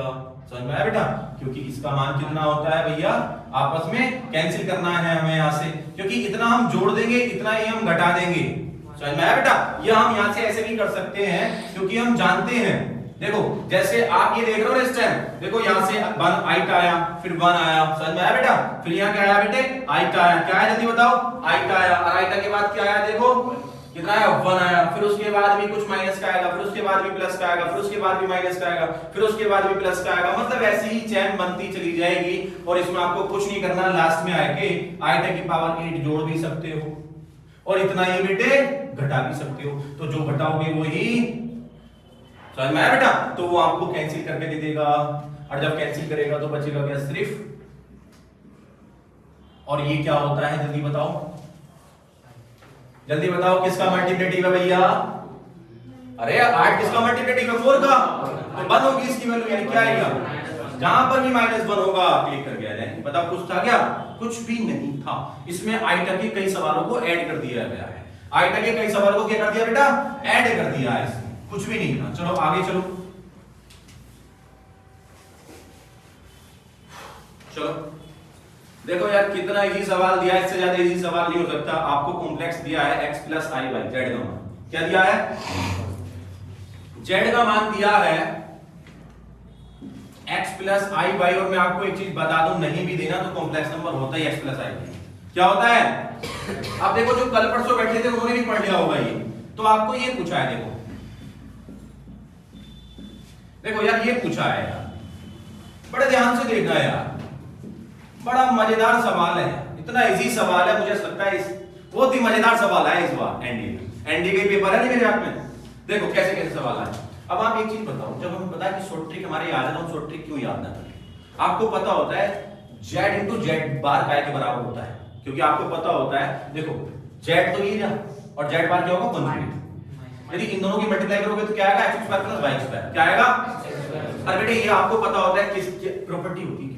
समझ में आया बेटा, क्योंकि इसका मान कितना होता है भैया, आपस में कैंसिल करना है हमें यहाँ से, क्योंकि इतना हम जोड़ देंगे इतना ही हम घटा देंगे, समझ में आया बेटा। ये हम यहाँ से ऐसे भी कर सकते हैं क्योंकि हम जानते हैं, देखो जैसे आप ये देख रहे हो इस टाइम, देखो यहाँ से 1 आईटा आया, फिर 1 आया, समझ में आया बेटा, फिर यहाँ क्या आया बेटे आईटा आया, क्या आया जल्दी बताओ आईटा आया, और आईटा के बाद क्या आया, देखो कितना आया 1 आया, फिर उसके बाद भी कुछ माइनस का आएगा, फिर उसके बाद भी प्लस का आएगा, फिर उसके बाद भी माइनस का आएगा, फिर उसके बाद भी प्लस का आएगा, मतलब ऐसी ही चैन बनती चली जाएगी, और इसमें आपको कुछ नहीं करना, लास्ट में आके आईटा की पावर 8 जोड़ भी सकते हो और इतना ही बेटे घटा भी सकते हो, तो जो घटाओगे वही, समझ में आया बेटा, तो वो आपको कैंसिल करके दे देगा, और जब कैंसिल करेगा तो बचेगा क्या सिर्फ, और ये क्या होता है जल्दी बताओ, जल्दी बताओ किसका मल्टीप्लिकेटिव है भैया, अरे 8 किसका मल्टीप्लिकेटिव है 4 का, तो 1 होगी इसकी वैल्यू, यानी क्या आएगा, जहां पर भी -1 होगा क्लिक करके आ जाएंगे। बताओ कुछ था क्या, कुछ भी नहीं था, इसमें आईटा के कई सवालों को ऐड कर दिया गया है, आईटा के कई सवालों को क्या कर दिया बेटा, ऐड कर दिया है, इसमें कुछ भी नहीं था। चलो आगे चलो, चलो देखो यार कितना इजी सवाल दिया है, इससे ज्यादा इजी सवाल नहीं हो सकता। आपको कॉम्प्लेक्स दिया है x प्लस आई वाई, जेड का मान क्या दिया है, जेड का मान दिया है x प्लस आई वाई, और मैं आपको एक चीज बता दूं, नहीं भी देना तो कॉम्प्लेक्स नंबर होता ही x प्लस आई वाई, क्या होता है। अब देखो जो कल परसों बैठे थे उन्होंने भी पढ़ लिया होगा ये, तो आपको ये पूछा है, देखो यार ये पूछा है यार, बड़े ध्यान से देखना यार, बड़ा मजेदार सवाल है, इतना इजी सवाल है, मुझे लगता है इस बहुत ही मजेदार सवाल है इस बार एनडीए के पेपर है नहीं मेरे हाथ में। देखो कैसे कैसे सवाल आए। अब आप एक चीज बताओ, जब हमें पता है कि शॉर्ट ट्रिक हमारे याद है, तो शॉर्ट ट्रिक क्यों याद ना करें। आपको पता होता है z इंटू जेड बार काय के बराबर होता है, क्योंकि आपको पता होता है, देखो z तो ये ना, और z बार क्या होगा कॉन्जुगेट, यदि इन दोनों की मल्टीप्लाई करोगे तो क्या आएगा x square plus y square, क्या आएगा। अरे बेटे ये आपको पता होता है किसकी प्रॉपर्टी होती है,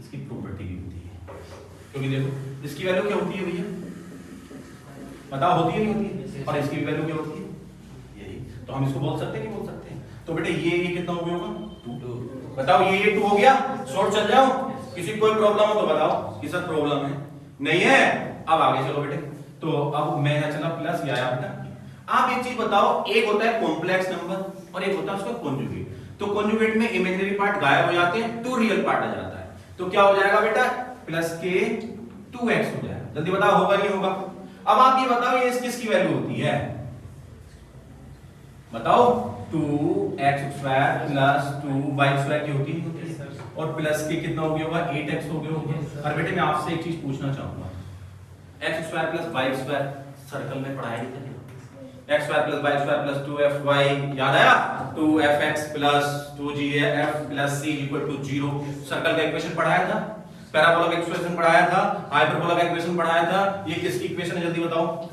इसकी प्रॉपर्टी भी होती है, क्योंकि देखो इसकी वैल्यू क्या होती है भैया, बताओ होती है नहीं होती है, और इसकी भी वैल्यू क्या होती है यही, तो हम इसको बोल सकते हैं कि बोल सकते हैं। तो बेटे ये कितना हो गया होगा 2, बताओ ये 2 हो गया, शॉर्ट चल जाओ, किसी कोई प्रॉब्लम हो तो बताओ, किसी प्रॉब्लम है नहीं है। अब आगे चलो बेटे, तो अब मैं यहाँ चला प्लस या बेटा, आप एक चीज बताओ, एक होता है कॉम्प्लेक्स नंबर और एक होता है उसका कॉन्जुगेट, तो कॉन्जुगेट में इमेजिनरी पार्ट गायब हो जाते हैं, तो रियल पार्ट आ जाता है, तो क्या हो जाएगा बेटा प्लस के 2x हो जाएगा। जल्दी बताओ होगा नहीं होगा। अब आप ये बताओ ये किसकी वैल्यू होती है, बताओ 2x square plus 2y square की होती है, और प्लस के कितना हो गया होगा 8x हो गया होगा। और बेटे मैं आपसे एक चीज पूछना चाहूंगा, x square plus y square circle में पढ़ाया नहीं था, x square plus y square plus 2fy याद आया, 2fx plus 2gf plus c equal to 0, circle का इक्वेशन पढ़ाया था, पैराबोला का इक्वेशन पढ़ाया था, हाइपरबोला का इक्वेशन पढ़ाया था। ये किसकी इक्वेशन है जल्दी बताओ,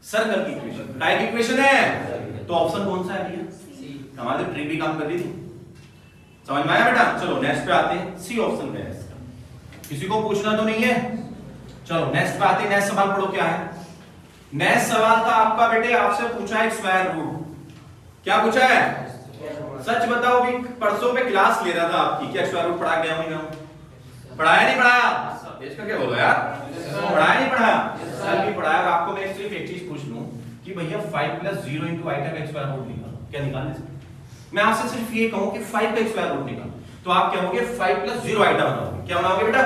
सर्कल की इक्वेशन, काय की इक्वेशन है, तो ऑप्शन कौन सा है भैया, हमारे ट्रिक भी काम कर रही थी, समझ में आया बेटा। चलो नेक्स्ट पे आते हैं, सी ऑप्शन है इसका, किसी को पूछना तो नहीं है। चलो नेक्स्ट पे आते हैं, नेक्स्ट सवाल पढ़ो क्या है। नेक्स्ट सवाल था आपका बेटे, आपसे पूछा है स्क्वायर रूट, क्या पूछा है, सच बताओ भी परसों पे क्लास ले रहा था आपकी, क्या स्क्वायर रूट पढ़ा गया हूं, पढ़ाया नहीं पढ़ाया, तेज करके बोलो यार, पढ़ाया नहीं पढ़ाया? सर भी पढ़ाया। और आपको मैं सिर्फ एक चीज पूछ लूं कि भैया 5 + 0 * i का स्क्वायर रूट निकालो, क्या निकालने से? मैं आपसे सिर्फ ये कहूं कि 5 का स्क्वायर रूट निकालो, तो आप क्या कहोगे? 5 + 0 i बनाओगे। क्या बनाओगे बेटा?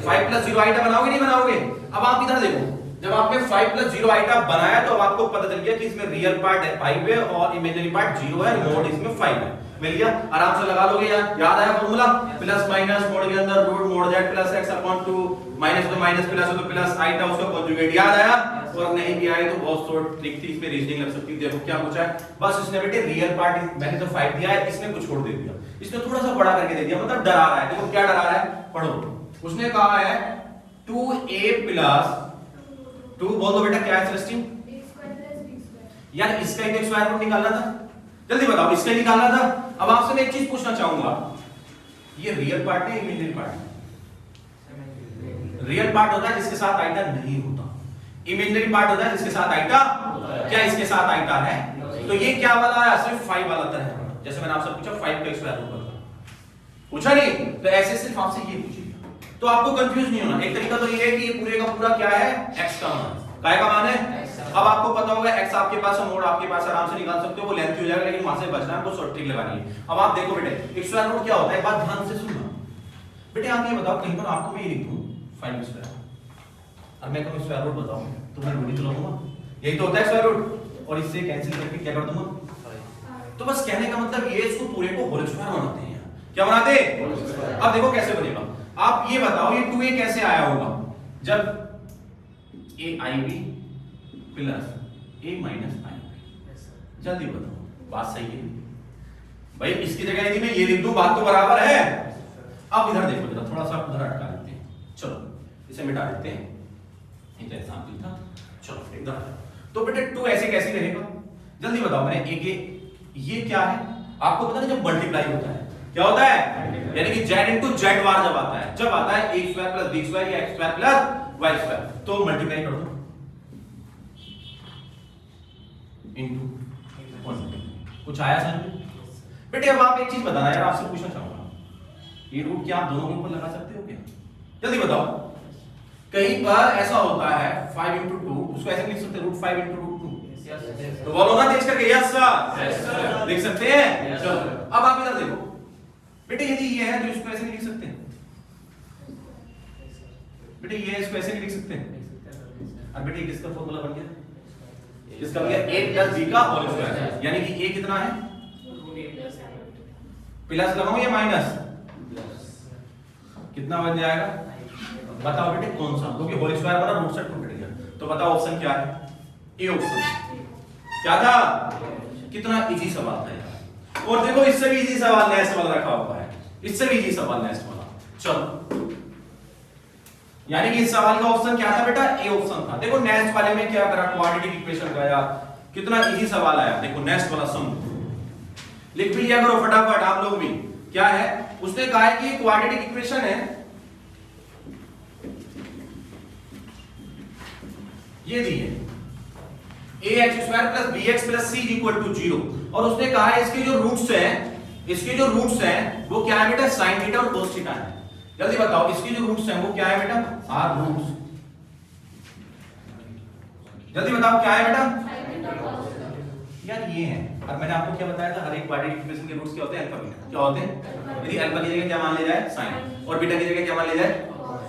5 + 0 i बनाओगे, नहीं बनाओगे? अब आप इधर देखो, जब आपने 5 + 0 i बनाया तो अब आपको पता चल गया कि इसमें रियल पार्ट 5 है और इमेजिनरी पार्ट 0 है, मोड इसमें 5 है। मिल गया, आराम से लगा लोगे यार। याद आया फॉर्मूला? प्लस माइनस मोड के अंदर root mod z plus x upon 2 minus तो माइनस प्लस हो तो प्लस i था उसका कॉन्जुगेट। याद आया? और नहीं भी आए तो बहुत शॉर्ट ट्रिक थी, इसमें रीजनिंग लग सकती है। देखो क्या पूछा है, बस इसने बेटे रियल पार्ट मैंने तो 5 दिया है, इसने कुछ छोड़ दे दिया, इसने थोड़ा सा बड़ा करके दे दिया, मतलब डरा रहा है। देखो क्या डरा रहा है, पढ़ो। उसने कहा है 2a + 2 बोल दो बेटा क्या है सृष्टि? यार इसका ही स्क्वायर रूट निकालना था, जल्दी बताओ, इसका ही निकालना था। अब आपसे मैं एक चीज पूछना चाहूंगा, ये रियल पार्ट है इमेजिनरी पार्ट? रियल पार्ट होता है जिसके साथ आइटा नहीं होता, इमेजिनरी पार्ट होता है जिसके साथ आइटा, क्या इसके साथ आइटा है? तो ये क्या वाला है? सिर्फ 5 वाला तरह है। जैसे मैंने आपसे पूछा 5 का स्क्वायर रूट पूछा नहीं, तो ऐसे सिर्फ आपसे ये पूछेगा, तो आपको कंफ्यूज नहीं होना। एक तरीका तो ये है कि ये पूरे का पूरा क्या है? x का मान। काय का मान है? अब आपको पता होगा x आपके पास है, मोड आपके पास, आराम से निकाल सकते हो, वो लेंथ हो जाएगा, लेकिन वहां से बचना है, आपको शॉर्ट ट्रिक लगानी है। अब आप देखो बेटे स्क्वायर रूट क्या होता है, एक बात ध्यान से सुनना बेटे। आप ये बताओ, कहीं पर आपको मैं ये लिख दूं 5 स्क्वायर, अब मैं कहूं स्क्वायर रूट बताओ, तो मैं रूट ही तो लूंगा, यही तो होता है स्क्वायर रूट, और इससे कैंसिल करके क्या कर दूंगा? तो बस कहने का मतलब ये, इसको पूरे को होल स्क्वायर बनाते हैं। क्या बनाते? अब देखो कैसे बनेगा, आप ये बताओ ये 2a कैसे आया होगा? जब aib plus a minus ib, जल्दी बताओ, बात सही है भाई? इसकी जगह यदि मैं ये लिख दूं, बात तो बराबर है। अब इधर देखो जरा, थोड़ा सा उधर हटा देते हैं, चलो इसे मिटा देते हैं, ये एग्जांपल था। चलो इधर तो बेटे 2 ऐसे कैसे रहेगा? जल्दी बताओ। मैंने a के ये क्या है आपको पता नहीं, जब मल्टीप्लाई होता है क्या होता है? यानी कि z into z बार जब आता है, जब आता है a square plus b square या x square plus y square, तो मल्टीप्लाई कर दो इनटू 1। कुछ आया समझ बेटे? अब आप एक चीज बताना यार, आपसे पूछना चाहूंगा, ये रूट क्या आप दोनों के ऊपर लगा सकते हो क्या? जल्दी बताओ। कहीं पर ऐसा होता है 5 into 2, उसको ऐसे लिख सकते हैं रूट 5 into रूट 2, तो बोलो ना तेज करके यस सर, लिख सकते हैं। चलो अब आप इधर देखो बेटे, यदि ये है तो इसको ऐसे लिख सकते हैं बेटे, ये इसको ऐसे लिख सकते हैं। अब बेटे किसका फॉर्मूला बन गया? इसका बन गया a + b का होल स्क्वायर, यानी कि a कितना है? प्लस लगाऊं या माइनस? कितना बन जाएगा बताओ बेटे? कौन सा? क्योंकि होल स्क्वायर बना, रूट से 2 कट गया, तो बताओ ऑप्शन क्या है? A option. क्या था? कितना इजी सवाल था यार। और देखो इससे भी इजी सवाल नेक्स्ट वाला रखा हुआ है, इससे भी इजी सवाल नेक्स्ट वाला। चलो यानी कि इस सवाल का ऑप्शन क्या था बेटा? ए ऑप्शन था। देखो नेक्स्ट वाले में क्या करा, क्वाड्रेटिक इक्वेशन का यार, कितना इजी सवाल आया। देखो नेक्स्ट वाला सम लिख भी लिया करो फटाफट आप लोग भी। क्या है? उसने कहा है कि क्वाड्रेटिक इक्वेशन है, ये दी है ax² + bx + c = 0, और उसने कहा है इसके जो रूट्स हैं वो क्या है बेटा? sin थीटा और cos थीटा है। जल्दी बताओ इसके जो रूट्स हैं वो क्या है बेटा? Are roots. जल्दी बताओ क्या है बेटा? यार ये है। और मैंने आपको क्या बताया था, हर एक क्वाड्रेटिक इक्वेशन के रूट्स क्या होते हैं? Alpha beta. क्या होते हैं? यदि अल्फा की जगह क्या मान लिया जाए? sin, और बीटा की जगह क्या मान लिया जाए?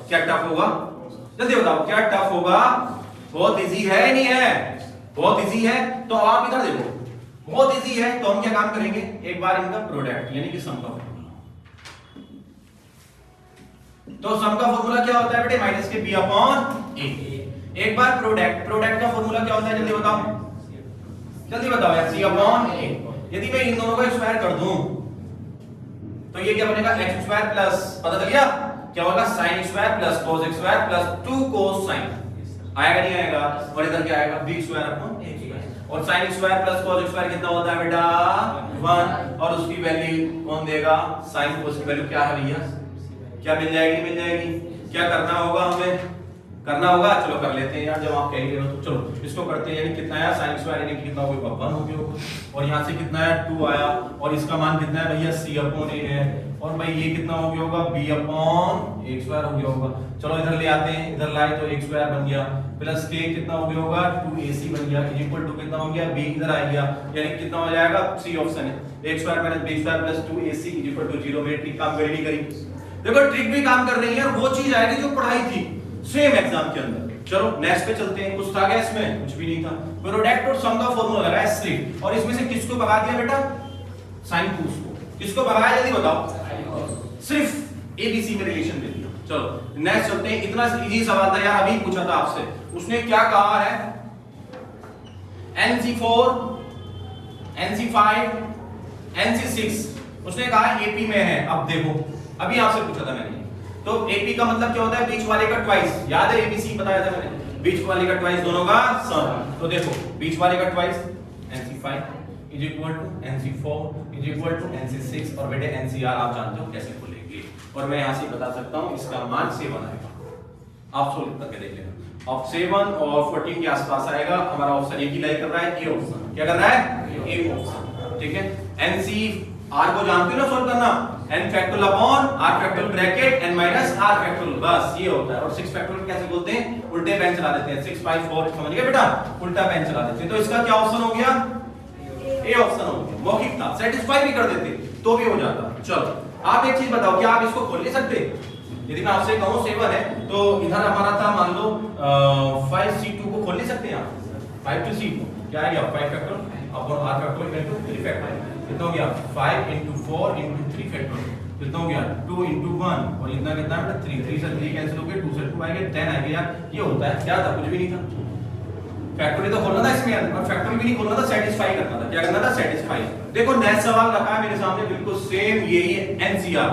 क्या टफ होगा? जल्दी बताओ क्या टफ होगा? बहुत इजी है नहीं है? बहुत इजी है। तो आप इधर देखो, बहुत इजी है, तो हम क्या काम करेंगे, एक बार इनका प्रोडक्ट यानी कि सम का फॉर्मूला। तो सम का फॉर्मूला क्या होता है बेटे? माइनस के b/a। एक बार प्रोडक्ट का फॉर्मूला क्या होता है? जल्दी बताओ यार, c/a। यदि मैं इन दोनों का स्क्वायर कर दूं तो ये क्या बनेगा? x² प्लस, पता चल गया क्या होगा? sin² plus cos² plus 2 cos sin। आएगा नहीं आएगा? और इधर क्या आएगा? b² upon a²। और sin² प्लस cos² कितना होता है बेटा? 1। और उसकी वैल्यू कौन देगा? sin cos की वैल्यू क्या है भैया? क्या मिल जाएगी? क्या करना होगा हमें? करना होगा, चलो कर लेते हैं यार, जब आप कह रहे हो तो चलो इसको करते हैं। यानी कितना आया? sin² यानी कितना होगा? 1 हो गया, और यहाँ से कितना है? 2 आया, और इसका मान कितना है भैया? c/a है। और भाई ये कितना हो गया होगा b अपॉन a स्क्वायर हो गया होगा। चलो इधर ले आते हैं, इधर लाए तो a स्क्वायर बन गया प्लस k कितना हो गया होगा 2ac बन गया इक्वल टू कितना हो गया b इधर आ गया, यानी कितना हो जाएगा, सी ऑप्शन है a square minus b square plus 2ac equal to 0। मेरी ट्रिक काम करी नहीं करी? देखो ट्रिक भी काम कर रही है और वो चीज आएगी जो पढ़ाई थी सेम एग्जाम के अंदर। चलो नेक्स्ट पे चलते हैं। कुछ था क्या इसमें? कुछ भी नहीं था। प्रोडक्ट और सम का फार्मूला लगाया सिर्फ, और इसमें से किसको भगा दिया बेटा? साइन कॉस को। किसको भगाया जल्दी बताओ? सिर्फ एबीसी में रिलेशन दे दिया। चलो नेक्स्ट चलते हैं। इतना इजी सवाल था यार, अभी पूछा था आपसे। उसने क्या कहा है? NC4 NC5 NC6 उसने कहा एपी में है। अब देखो अभी आपसे पूछा था मैंने, तो एपी का मतलब क्या होता है? बीच वाले का ट्वाइस। याद है एबीसी बताया था मैंने, बीच वाले का ट्वाइस दोनों का सम। तो देखो बीच वाले का twice NC5 is equal to NC4 is equal to NC6 और बेटे NCR आप जानते हो कैसे खोलेंगे, और मैं यहां से बता सकता हूं इसका मान 7 आएगा। आप सोल्व करके देख लेना। अब 7 और 14 के आसपास आएगा। हमारा ऑप्शन एक ही लाइक कर रहा है, ए ऑप्शन। क्या कर रहा है? A option. ठीक है। NCR को जानते हो ना सोल्व करना, n factorial upon r factorial bracket n minus r factorial, बस ये होता है। और 6 फैक्टोरियल कैसे बोलते हैं? उल्टे पेन चला देते हैं। 6 5 4 समझ गए बेटा? उल्टा पेन चला देते हैं। तो इसका क्या ऑप्शन हो गया? ए ऑप्शन हो गया। मौखिक था, सेटिस्फाई भी कर देते तो भी हो जाता। चलो आप एक चीज बताओ, क्या आप इसको खोल नहीं सकते? यदि मैं आपसे कहूं 7 है तो इधर हमारा था मान लो 5c2 को खोल नहीं सकते आप? 5 to c2 क्या आ गया? 5 factorial upon r factorial into 3 factorial. कितना हो गया? 5 into 4 into 3 फैक्टोरियल। कितना हो गया? 2 into 1 और इतना कितना है? 3 3 से 3 कैंसिल हो गए, 2 से 2 आ गए, 10 आ गया। ये होता है। क्या था? कुछ भी नहीं था। फैक्टोरियल तो खोलना था इसमें, और फैक्टोरियल भी नहीं खोलना था, सेटिस्फाई करना था। क्या करना था? सेटिस्फाई। देखो नेक्स्ट सवाल रखा है मेरे सामने बिल्कुल सेम यही है एनसीआर।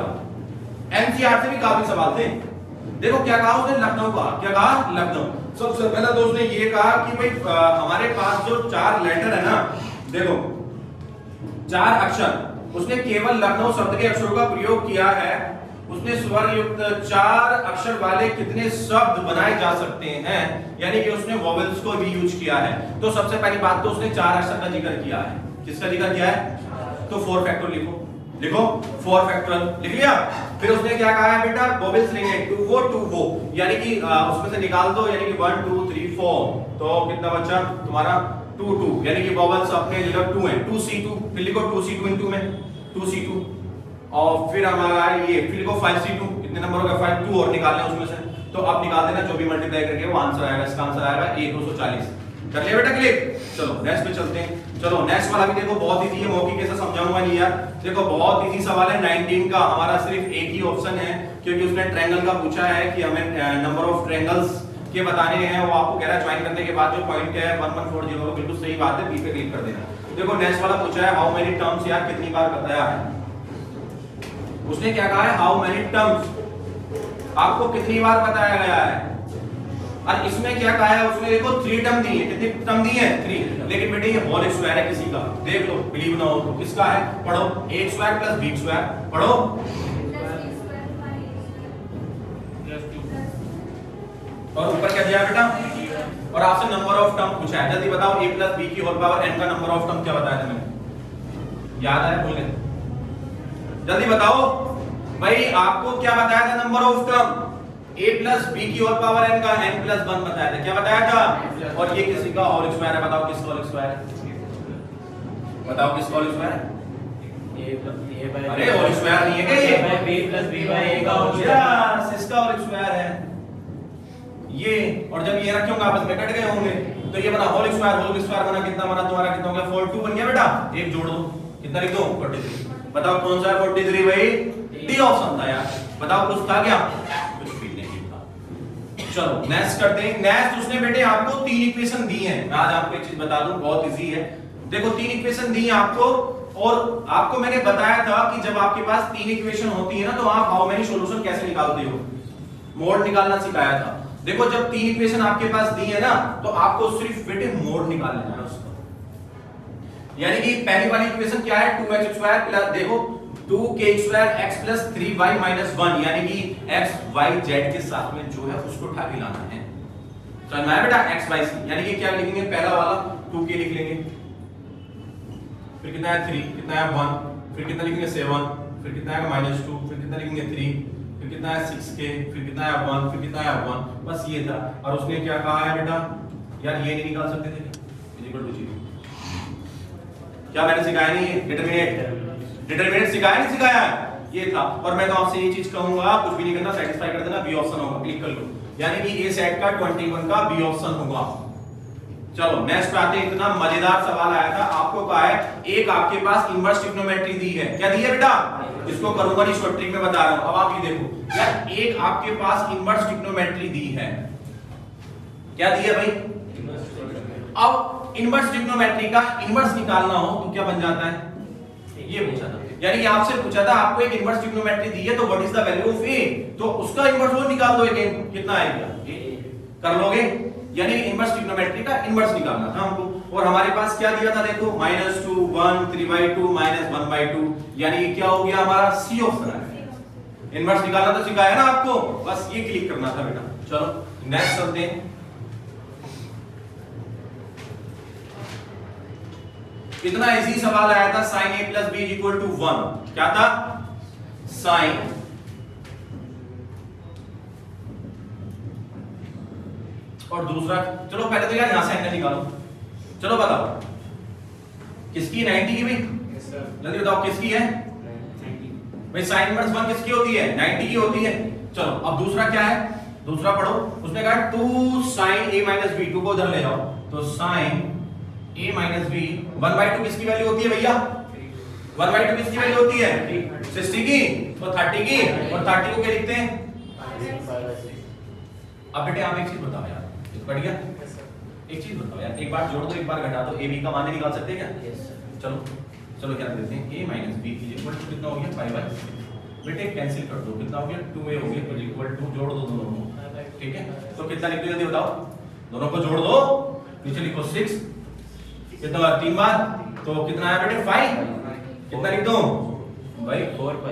एनसीआर से भी काफी सवाल थे। देखो क्या कहा उसने? लखनऊ का। क्या कहा? लखनऊ। सबसे पहला तो उसने ये कहा कि भाई हमारे पास जो 4 लेटर है ना, देखो 4 अक्षर, उसने केवल लखनऊ शब्द के अक्षरों का प्रयोग किया है। उसने स्वर युक्त 4 अक्षर वाले कितने शब्द बनाए जा सकते हैं, यानी कि उसने वोवेल्स को भी यूज किया है। तो सबसे पहली बात तो उसने 4 अक्षर का जिक्र किया है। किसका जिक्र किया है? तो 4 फैक्टोरियल लिखो, लिखो 4 फैक्टोरियल लिख लिया। फिर उसने क्या कहा है बेटा? वोवेल्स लेंगे टू वो, यानी कि उसमें से निकाल दो, यानी कि 1 2 3 4, तो कितना बचा तुम्हारा? 2 2, यानी कि वोवेल्स अपने जगह 2 है। 2c2 फिर लिखो 2c2 इनटू में 2c2, और फिर हमारा ये फिर लिखो 5c2। कितने नंबर हो गया? 5 2 और निकालना उसमें से, तो अब निकाल देना जो भी मल्टीप्लाई करके वो आंसर आएगा। इसका आंसर आएगा a 240। कर लिया बेटा क्लिक? चलो नेक्स्ट पे चलते हैं। चलो नेक्स्ट वाला भी देखो बहुत इजी है, मौखिक कैसे समझाऊंगा नहीं यार। देखो बहुत इजी सवाल है 19 का। हमारा सिर्फ एक ही ऑप्शन है, क्योंकि उसने ट्रायंगल का पूछा है कि हमें नंबर ऑफ ट्रायंगल्स के बताने हैं। वो आपको कह रहा है ज्वाइन करने के बाद जो पॉइंट है 1140, बिल्कुल सही बात है, बी पे क्लिक कर देना। देखो नेक्स्ट वाला पूछा है हाउ मेनी टर्म्स, यार कितनी बार बताया है उसने? क्या कहा है? हाउ मेनी टर्म्स, आपको कितनी बार बताया गया है। और इसमें क्या कहा है उसने? देखो 3 टर्म दी है। कितनी टर्म दी है? 3। लेकिन बेटे ये होल स्क्वायर है किसी का, देख लो, बिलीव ना हो तो। किसका है? पढ़ो। a square plus b square, पढ़ो। और ऊपर क्या दिया बेटा? और आपसे नंबर ऑफ टर्म पूछा है। जल्दी बताओ a प्लस b की होल पावर n का नंबर ऑफ टर्म क्या बताया था मैंने? याद है? भूल गए? जल्दी बताओ भाई, आपको क्या बताया था number of term? a plus b की होल पावर n का n प्लस 1 बताया था। क्या बताया था? और ये किसी का होल स्क्वायर है। बताओ किसका होल स्क्वायर है? बताओ किसका होल स्क्वायर है? अरे होल स्क्वायर नहीं है क्या ये? b plus b by a का होल स्क्वायर, इसका होल स्क्वायर है ये। और जब ये रखे होंगे आपस में कट गए होंगे, तो ये बना होल स्क्वायर बना। कितना बना तुम्हारा? कितना हो गया? 42 बन गया बेटा। एक जोड़ दो, कितना लिख दो? 43। बताओ कौन सा है 43 भाई? डी ऑप्शन था यार। बताओ कुछ था क्या? कुछ भी नहीं था। चलो नेक्स्ट करते हैं। नेक्स्ट उसने बेटे आपको 3 इक्वेशन दी हैं। मैं आज आपको एक चीज बता दूं, बहुत इजी है। देखो 3 इक्वेशन दी हैं आपको, और आपको मैंने बताया था कि जब आपके पास 3 इक्वेशन होती है ना, तो आप हाउ मेनी सॉल्यूशन कैसे निकालते हो, मोड निकालना सिखाया था। देखो जब 3 इक्वेशन आपके पास दी है ना, तो आपको सिर्फ बेटे मोड निकाल लेना है उसका। यानी कि पहली वाली इक्वेशन क्या है? 2x स्क्वायर प्लस, देखो 2k square x plus 3y minus 1, यानी कि x y z के साथ में जो है उसको उठा के लाना है। समझ में आया बेटा? x y c, यानी कि क्या लिखेंगे? पहला वाला 2k लिख लेंगे, फिर कितना है 3, कितना है 1, फिर कितना लिखेंगे 7, फिर कितना आएगा -2, फिर कितना लिखेंगे 3, फिर कितना है 6k, फिर कितना है 1, फिर कितना है 1, बस ये था। और उसने क्या कहा है बेटा, यार ये नहीं निकाल सकते थे इक्वल टू 0। क्या मैंने सिखाया नहीं है? डिटरमिनेंट सिखाया नहीं सिखाया है? ये था। और मैं तो आपसे ये चीज कहूंगा, कुछ भी नहीं करना, सेटिस्फाई कर देना, बी ऑप्शन होगा, क्लिक कर लो। यानी कि ए सेट का 21 का बी ऑप्शन होगा। चलो नेक्स्ट पे आते हैं। इतना मजेदार सवाल आया था, आपको कहा है एक आपके पास इनवर्स ट्रिग्नोमेट्री दी है। क्या दी है बेटा? इसको करूंगा नहीं, शॉर्ट ट्रिक में बता रहा हूं। अब आप ये देखो यार, एक आपके पास इनवर्स ट्रिग्नोमेट्री दी है। क्या दी है भाई? अब इनवर्स ट्रिग्नोमेट्री का इनवर्स निकालना हो तो क्या बन जाता है? ये पूछा था, यानी कि आपसे पूछा था आपको एक इनवर्स ट्रिग्नोमेट्री दी है तो what is the value of A, तो उसका इनवर्स वो निकाल दो। एक कितना आएगा? कर लोगे? यानी इनवर्स ट्रिग्नोमेट्री का इनवर्स निकालना था हमको। और हमारे पास क्या दिया था देखो, -2, 1, 3/2, -1/2, यानी क्या हो गया हमारा? सी ऑप्शन है। इनवर्स निकालना तो सिखाया ना आपको, बस ये क्लिक करना था बेटा। चलो नेक्स्ट चलते हैं। इतना इजी सवाल आया था, sin a + b = 1। क्या था? sin और दूसरा, चलो पहले तो यार यहां से एंगल निकालो। चलो बताओ किसकी? 90 की। भाई जल्दी बताओ किसकी है? 90। भाई sin इनवर्स 1 किसकी होती है? 90 की होती है। चलो अब दूसरा क्या है? दूसरा पढ़ो। उसने कहा 2 sin a - b, 2 को उधर ले जाओ, तो sin a - b 1/2 किसकी वैल्यू होती है भैया? 1/2 किसकी वैल्यू होती है? 60 की, तो 30 की, और 30 को क्या लिखते हैं? अब बेटे आप एक चीज बताओ यार, बढ़ गया? एक चीज बताओ यार, एक बार जोड़ दो एक बार घटा दो, ए बी का मान निकाल सकते हैं क्या? चलो चलो क्या देते हैं, a - b = कितना हो गया? 5/, बेटे कैंसिल कर दो, कितना हो गया? 2a हो गया, इक्वल टू जोड़ दो दोनों को, ठीक है? तो कितना लिख दो जल्दी बताओ, दोनों को जोड़ दो, नीचे लिखो 6, कितना बार? 3 बार, तो कितना आया बेटे? 5। कितना लिख दो भाई? 4π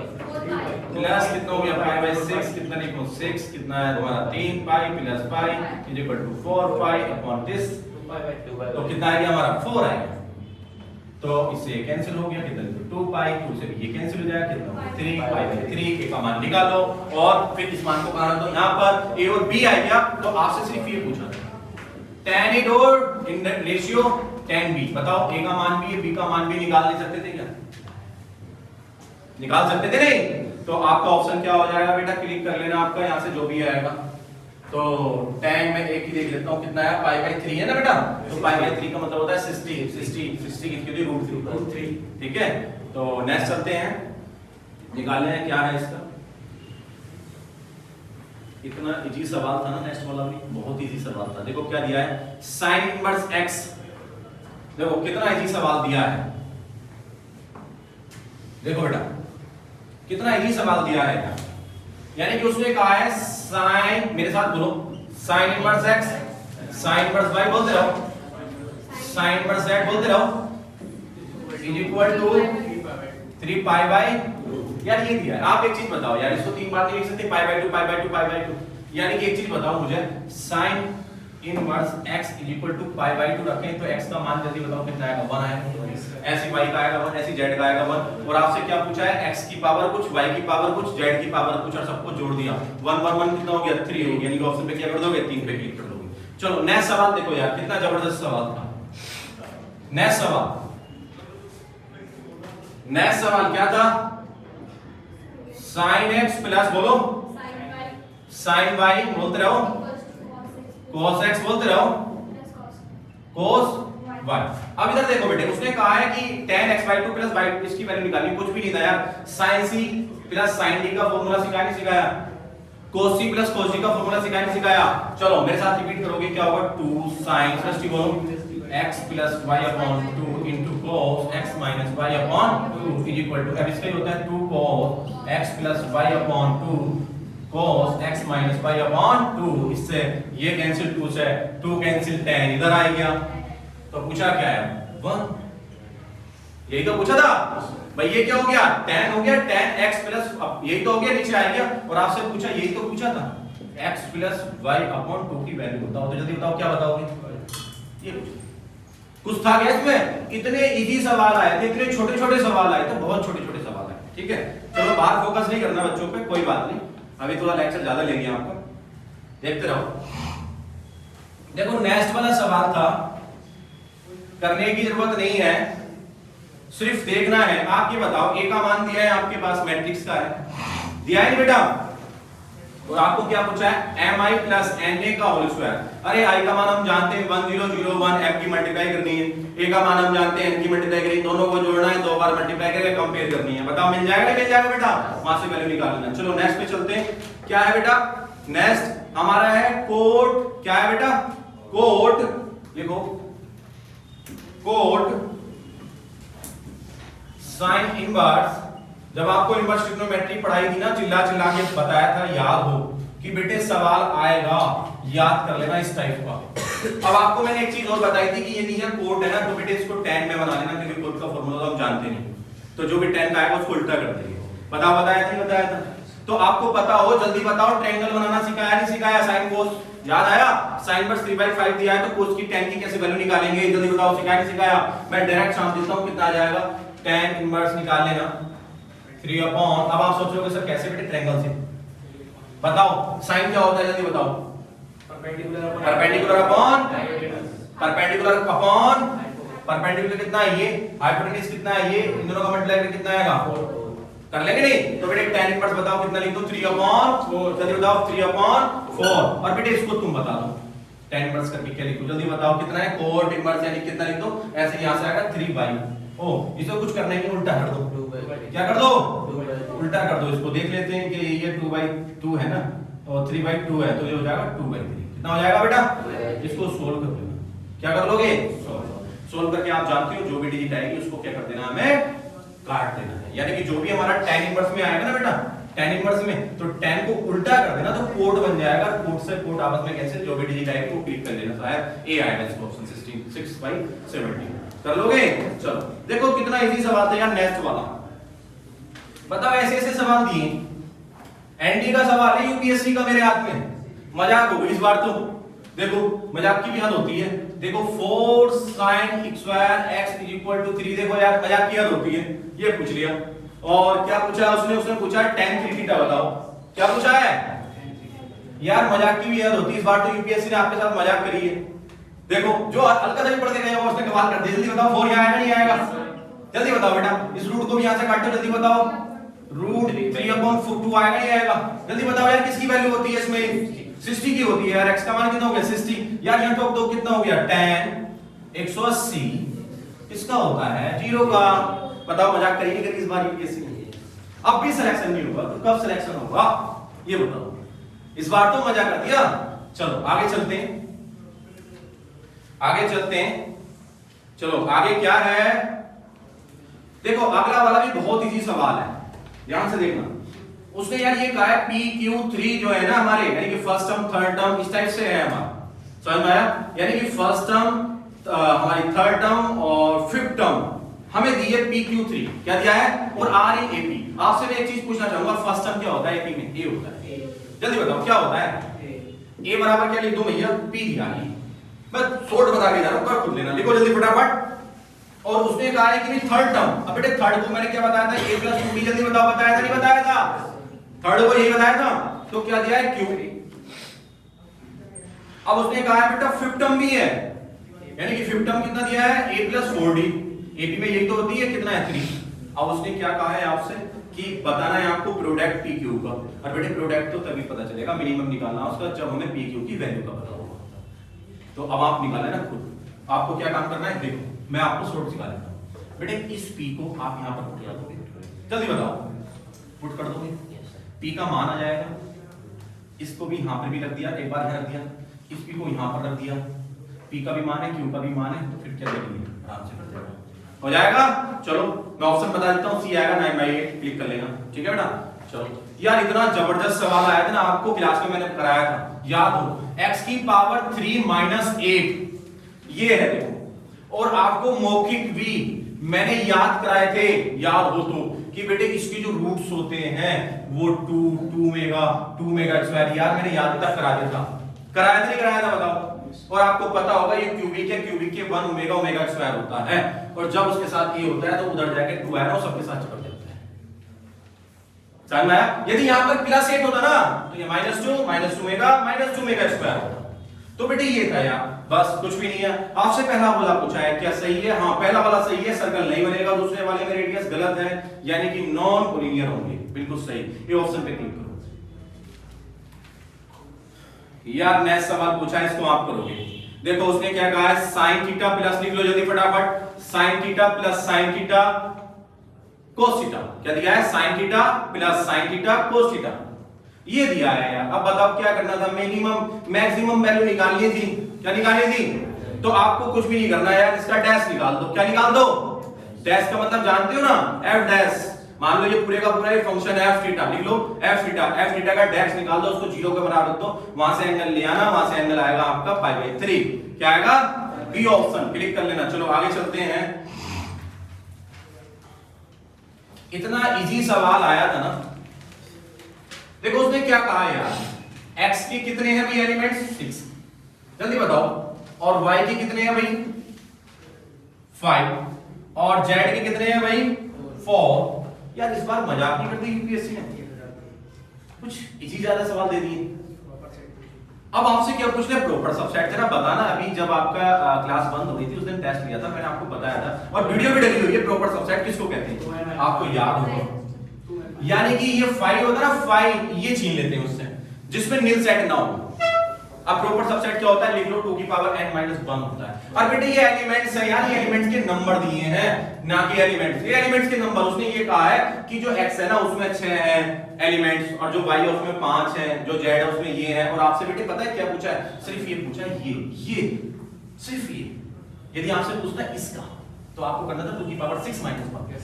प्लस कितना हो गया? 5/6, कितना लिखो? 6, कितना है तुम्हारा? 3π + π = 4π अपॉन दिस, तो कितना आ गया हमारा? 4 आएगा। तो इससे कैंसिल हो गया, कितना लिखो? 2π, 2 से भी ये कैंसिल हो जाएगा, कितना? 3π/3 के का मान निकाल लो, और फिर इस मान को कहां रख दो? यहां पर a और b आ गया। तो आपसे सिर्फ ये पूछा था tan a और इन रेशियो tan b, बताओ a का मान भी है, b का मान भी निकाल नहीं सकते थे क्या? निकाल सकते थे नहीं? तो आपका ऑप्शन क्या हो जाएगा बेटा? क्लिक कर लेना, आपका यहां से जो भी आएगा। तो tan में एक ही देख लेता हूं, कितना है? π/3 है ना बेटा? तो π/3 का मतलब होता है 60 कितनी होती है? √3, ठीक है? तो नेक्स्ट चलते हैं, निकालने हैं क्या है इसका। इतना इजी सवाल था ना नेक्स्ट वाला भी, बहुत इजी सवाल था। देखो क्या दिया है, sin इनवर्स x। देखो कितना इजी सवाल दिया है, देखो बेटा कितना इजी सवाल दिया है। यानी कि उसने कहा है sin, मेरे साथ बोलो, sin inverse x, sin inverse y बोलते रहो, sin इनवर्स z बोलते रहो, = 3π/2। यार ये दिया है, आप एक चीज बताओ यार, इसको 3 बार नहीं लिख सकते? π/2 यानी कि एक चीज बताओ मुझे, sin इनवर्स x = π/2 रखें तो x का मान जल्दी बताओ कितना आएगा? 1 आएगा। ऐसे y का आएगा 1, ऐसे z का आएगा 1। और आपसे क्या पूछा है? x की पावर कुछ, y की पावर कुछ, z की पावर कुछ, और सबको जोड़ दिया। 1 1 1 कितना हो गया? 3 हो गया। यानी कि ऑप्शन पे क्या कर दोगे? 3 पे क्लिक कर दोगे। चलो नेक्स्ट सवाल देखो यार, कितना जबरदस्त सवाल था। नेक्स्ट सवाल क्या था? sin x प्लस बोलो sin y बोलते रहो, cos x बोलते रहो, cos y। अब इधर देखो बेटे, उसने कहा है कि tan x/2 प्लस y, इसकी वैल्यू निकालनी, कुछ भी नहीं था यार। sin c plus sin d का फॉर्मूला सिखाया नहीं सिखाया? cos c plus cos d का फॉर्मूला सिखाया नहीं सिखाया? चलो मेरे साथ रिपीट करोगे, क्या होगा? 2 sin प्लस t बोलो x plus y/2 into cos x minus y/2 = अब इसका ही होता है 2 cos x plus y/2 cos x minus y/2। इससे ये कैंसिल, 2 से 2 कैंसिल, tan इधर आ गया। तो पूछा क्या है? 1। यही तो पूछा था भाई। ये क्या हो गया? tan हो गया, tan x प्लस, अब यही तो हो गया, नीचे आ गया। और आपसे पूछा, यही तो पूछा था, x प्लस y/2 की वैल्यू बताओ। तो जल्दी बताओ क्या बताओगे? ये कुछ था क्या इसमें? इतने इजी सवाल आए थे, इतने छोटे छोटे सवाल आए थे, बहुत छोटे छोटे सवाल आए। ठीक है, चलो बाहर फोकस नहीं करना बच्चों पे, कोई बात नहीं, अभी थोड़ा लेक्चर ज्यादा लेंगे आपका, देखते रहो। देखो नेक्स्ट वाला सवाल था, करने की जरूरत नहीं है, सिर्फ देखना है। आप ये बताओ ए का मान दिया है आपके पास, मैट्रिक्स का है, दिया है नहीं बेटा, और आपको क्या पूछा है, mi प्लस na का होल स्क्वायर। अरे i का मान हम जानते हैं 1001, m की मल्टीप्लाई करनी है, a का मान हम जानते हैं n की मल्टीप्लाई करनी है, दोनों को जोड़ना है, दो बार मल्टीप्लाई करके कंपेयर करनी है। बताओ मिल जाएगा, मिल जाएगा बेटा, वहां से वैल्यू निकाल लेना। चलो नेक्स्ट पे चलते हैं, क्या है बेटा, नेक्स्ट हमारा है कोट, क्या है बेटा, कोट, लिखो कोट साइन इनवर्स। जब आपको इनवर्स ट्रिग्नोमेट्री पढ़ाई थी ना, चिल्ला चिल्ला के बताया था, याद हो कि बेटे सवाल आएगा, याद कर लेना इस टाइप का। अब आपको मैंने एक चीज और बताई थी कि ये नीचे कोट है ना, तो बेटे इसको tan में बना लेना, क्योंकि कोट का फार्मूला तो हम जानते नहीं, तो जो भी tan का आएगा उसको उल्टा कर देंगे। बताया था, बताया था। तो आपको पता हो, जल्दी बताओ, ट्रायंगल बनाना सिखाया नहीं सिखाया, साइन कोस याद आया, साइन वर्स 3/5 दिया है, तो कोस की tan की कैसे वैल्यू निकालेंगे, जल्दी बताओ, सिखाया नहीं सिखाया। मैं डायरेक्ट शाम देता हूं, कितना आ जाएगा, tan इनवर्स निकाल लेना 3 अपॉन, अब आप सोचोगे सर कैसे बेटे, ट्रायंगल से बताओ, साइन क्या होता है जल्दी बताओ, perpendicular upon perpendicular upon perpendicular कितना है ये, हाइपोटेन्यूज कितना है ये, इन दोनों का मल्टीप्लाई करके कितना आएगा, कर लेंगे नहीं, तो बेटे tan इनवर्स बताओ कितना लिख दो, 3/4, जल्दी बताओ 3/4, और बेटे इसको तुम बता दो tan इनवर्स करके क्या लिखो, जल्दी बताओ कितना है, कोट इनवर्स यानी कितना लिख दो, ऐसे यहां से आएगा 3/, ओ इसको कुछ करना ही नहीं, उल्टा कर दो, क्या कर दो, उल्टा कर दो, इसको देख लेते हैं कि ये 2/2 है ना, और 3/2 है, तो ये हो जाएगा 2/3, कितना हो जाएगा बेटा, इसको सोल्व कर देना, क्या कर लोगे, सोल्व करके आप जानते हो जो भी डिजिट आएगी उसको क्या कर देना, हमें काट देना है, यानी कि जो भी हमारा tan इनवर्स में आएगा ना बेटा, tan इनवर्स में, तो tan को उल्टा कर देना, तो कोट बन जाएगा, कोट से कोट आपस में कैंसिल, जो भी डिजिट आएगी वो क्लिक कर लेना, शायद ए आएगा इसको, ऑप्शन 6/17 कर लोगे। चलो देखो कितना इजी सवाल था यार, नेक्स्ट वाला बताओ, ऐसे ऐसे सवाल दिए, एनडी का सवाल है, यूपीएससी का मेरे हाथ में, मजाक हो गई इस बार तो, देखो मजाक की भी हद होती है, देखो 4 sin x = 3, देखो यार मजाक की हद होती है, ये पूछ लिया, और क्या पूछा उसने पूछा tan 3 थीटा बताओ, क्या पूछा है यार, मजाक की भी हद होती है, इस बार तो यूपीएससी ने आपके साथ मजाक करी है। देखो जो हल्का सा भी पढ़ के गया उसने कमाल कर दिया, जल्दी बताओ 4 यहां आएगा नहीं आएगा, जल्दी बताओ बेटा, इस रूट को भी यहां से काटो, जल्दी बताओ, रूट 3/2 आएगा नहीं आएगा, जल्दी बताओ यार, किसकी वैल्यू होती है इसमें, 60 की होती है यार, x का मान कितना हो गया 60, यार यहां ठोक दो, कितना हो गया tan 180, किसका होता है 0 का, बताओ मजाक करेंगे इस बार यूपीएससी में, अब भी सिलेक्शन नहीं होगा तो कब सिलेक्शन होगा ये बताओ, इस बार तो मजा कर दिया। चलो आगे चलते हैं, आगे चलते हैं, चलो आगे क्या है, देखो अगला वाला भी बहुत इजी सवाल है, ध्यान से देखना, उसने यार ये कहा है PQ3 जो है ना हमारे, यानी कि फर्स्ट टर्म थर्ड टर्म इस टाइप से है हमारा, समझ में आया, यानी कि फर्स्ट टर्म हमारी थर्ड टर्म और फिफ्थ टर्म हमें दी है PQ3, क्या दिया है, और RAP। आपसे मैं एक चीज पूछना चाहूंगा, फर्स्ट टर्म क्या होता है AP में, A होता है, जल्दी बताओ क्या होता है, A बराबर क्या लिख दो भैया, P दिया है, मैं शॉर्ट बता के जा रहा हूं, कर खुद लेना, लिखो जल्दी फटाफट। और उसने कहा है कि थर्ड टर्म, अब बेटे थर्ड को मैंने क्या बताया था, a + 2b, जल्दी बताओ, बताया था नहीं बताया था, थर्ड को यही बताया था, तो क्या दिया है q। अब उसने कहा है बेटा फिफ्थ टर्म भी है, यानी कि फिफ्थ टर्म कितना दिया है, a + 4d, AP में यही तो होती है, कितना है 3। अब उसने क्या कहा है आपसे कि बताना है आपको प्रोडक्ट PQ का, और बेटे प्रोडक्ट तो तभी पता चलेगा, मिनिमम निकालना उसका जब हमें PQ की वैल्यू का पता होगा, तो अब आप निकालें ना खुद, आपको क्या काम करना है, देखो मैं आपको शॉर्ट सिखा देता हूं बेटे, इस P को आप यहां पर पुट कर दोगे, जल्दी बताओ, पुट कर दोगे, P का मान आ जाएगा, इसको भी यहां पर भी रख दिया, एक बार यहां रख दिया, इस P को यहां पर रख दिया, P का भी मान है, Q का भी मान है, तो फिर क्या करेंगे, आराम से कर देगा, हो जाएगा। चलो मैं ऑप्शन बता देता हूं, C आएगा 9/8, क्लिक कर लेना, ठीक है बेटा। चलो यार इतना जबरदस्त सवाल आया था ना आपको क्लास में, मैंने कराया था, याद हो, x की पावर 3 - 8 ये है देखो, और आपको मौखिक भी मैंने याद कराए थे, याद हो तो, कि बेटे इसके जो रूट्स होते हैं वो 2 मेगा स्क्वायर, यार मैंने याद तक करा दिया था, कराया था नहीं कराया था बताओ, और आपको पता होगा ये क्यूबिक है, क्यूबिक के 1 ओमेगा स्क्वायर होता है, और जब उसके साथ ये होता है तो उधर जाके 2 है ना सबके साथ चिपक जाता है, समझ में आया? यदि यहाँ पर प्लस 8 होता ना तो ये -2 मेगा स्क्वायर होता। तो बेटे ये था यार, बस कुछ भी नहीं है। आपसे पहला वाला पूछा है क्या सही है? हाँ, पहला वाला सही है, सर्कल नहीं बनेगा। दूसरे वाले में रेडियस गलत है, यानी कि नॉन कोलिनियर होंगे। बिल्कुल सही, ये ऑप्शन पे क्लिक करो। यार नेक्स्ट सवाल पूछा है, इसको आप करोगे। देखो उसने क्या कहा है, sin थीटा प्लस, लिख लो जल्दी फटाफट, sin theta plus sin theta cos theta. क्या दिया है? sin theta plus sin theta cos theta, ये दिया है यार। अब बताओ क्या करना था, मिनिमम मैक्सिमम वैल्यू निकालनी थी। क्या निकालनी थी? तो आपको कुछ भी नहीं करना यार, इसका डैश निकाल दो। क्या निकाल दो? डैश का मतलब जानते हो ना, f डैश। मान लो ये पूरे का पूरा ये फंक्शन है f थीटा, लिख लो f थीटा का डैश निकाल दो, उसको 0 के बराबर रख दो, वहां से एंगल ले आना, वहां से एंगल आएगा आपका π/3। क्या आएगा? बी ऑप्शन, क्लिक कर लेना। चलो आगे चलते हैं। इतना इजी सवाल आया था ना। देखो उसने क्या कहा यार, x के कितने हैं भाई एलिमेंट्स? 6, जल्दी बताओ। और y के कितने हैं भाई? 5। और z के कितने हैं भाई? 4। यार इस बार मजाक नहीं करती यूपीएससी ने, कुछ इजी ज्यादा सवाल दे दिए। अब आपसे क्या पूछ रहे हैं, प्रॉपर सबसेट। जरा बताना, अभी जब आपका क्लास बंद हो गई थी उस दिन टेस्ट लिया था, मैंने आपको बताया था और वीडियो भी डली हुई है। प्रॉपर सबसेट किसको कहते हैं आपको याद होगा, यानी कि ये 5 होता है ना, 5 ये छीन लेते हैं उससे जिसमें नील सेट ना हो। अब प्रॉपर सबसेट क्या होता है, लिख लो 2 की पावर n - 1 होता है। और बेटे ये एलिमेंट्स है यार, ये एलिमेंट्स के नंबर दिए हैं ना कि एलिमेंट्स, ये एलिमेंट्स के नंबर। उसने ये कहा है कि जो x है ना उसमें 6 हैं एलिमेंट्स, और जो y है उसमें 5 हैं, जो z है उसमें ये है। और आपसे बेटे पता है क्या पूछा है? सिर्फ ये पूछा है, ये सिर्फ ये। यदि आपसे पूछता है इसका तो आपको करना था 2 की पावर 6 - 1।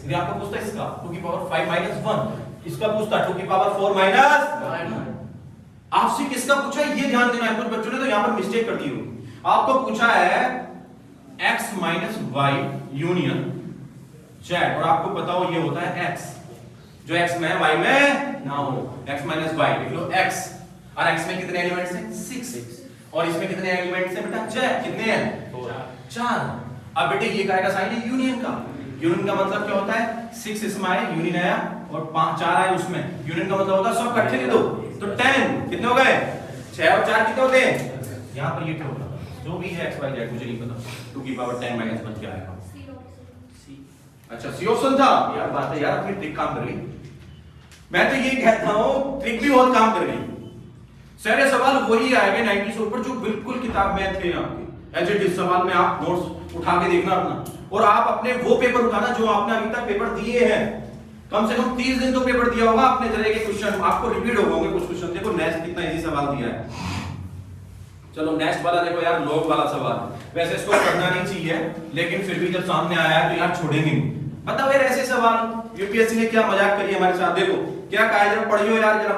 यदि आपको पूछता है इसका 2 की पावर 5 - 1, इसका पूछता 2 की पावर 4 - आपसे किसका पूछा है ये ध्यान देना है। कुछ बच्चों ने तो यहां पर मिस्टेक कर दी होगी। आपको पूछा है x - y यूनियन z, और आपको बताओ ये होता है x, जो x में है y में ना हो। x - y लिख लो x, और x में कितने एलिमेंट्स हैं? 6। और इसमें कितने एलिमेंट्स हैं बेटा? z। कितने हैं? 4। अब बेटे ये क्या साइन है? यूनियन का। यूनियन का मतलब क्या होता है? 6 इसमें आए, यूनियन आया, और 4 आए उसमें। यूनियन का मतलब होता है सब इकट्ठे ले दो, तो 10 कितने हो गए? 6 और 4 कितने होते हैं? यहां पर ये ठोकना, जो भी है x y z मुझे नहीं पता। 2 की पावर 10 - 1 क्या आएगा? अच्छा सी ऑप्शन था। यार बात है यार, अपनी ट्रिक काम कर गई। मैं तो ये कहता हूं ट्रिक भी बहुत काम कर गई। सारे सवाल वही आएंगे 90 से ऊपर जो बिल्कुल किताब में थे आपके। एज इट इज सवाल में आप नोट्स उठा के देखना अपना, और आप अपने वो पेपर उठाना जो आपने अभी तक पेपर दिए हैं। कम से कम 30 दिन तो पेपर दिया होगा अपने तरह के क्वेश्चन आपको रिपीट होंगे कुछ क्वेश्चन। देखो नेक्स्ट कितना इजी सवाल दिया है। चलो नेक्स्ट वाला देखो यार, लॉग वाला सवाल। वैसे इसको करना नहीं चाहिए, लेकिन फिर भी जब सामने आया है तो यार छोड़ेंगे नहीं। बताओ यार ऐसे सवाल यूपीएससी ने क्या मजाक करी हमारे साथ। देखो क्या कहा है, जरा पढ़ियो यार जरा।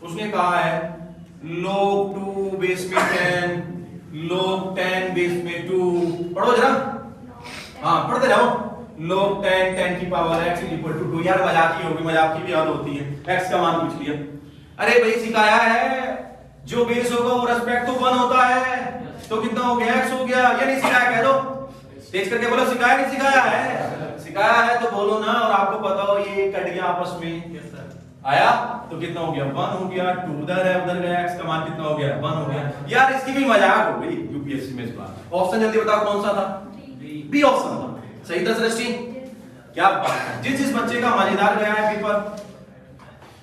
उसने कहा है log 2 बेस में 10, log 10 बेस में 2। पढ़ो जरा, हाँ पढ़ते जाओ। log 10 10 की पावर x इक्वल टू 2। यार मजाक ही होगी, मजाक की भी याद होती है। x का मान पूछ लिया। अरे भाई सिखाया है जो बेस होगा वो रेस्पेक्ट टू 1 होता है, तो कितना हो गया? x हो गया। या नहीं सिखाया? कह दो तेज करके बोलो, सिखाया नहीं सिखाया है? सिखाया है तो बोलो ना। और आपको पता हो ये कट गया आपस में, आया तो कितना हो गया? 1 हो गया। 2 उधर है, उधर गया, x का मान कितना हो गया? 1 हो गया। यार इसकी भी मजाक हो गई यूपीएससी में इस बार। ऑप्शन जल्दी बताओ कौन सा था? बी ऑप्शन था। सही था सृष्टि? क्या बात है। जिस बच्चे का मजेदार गया है पेपर,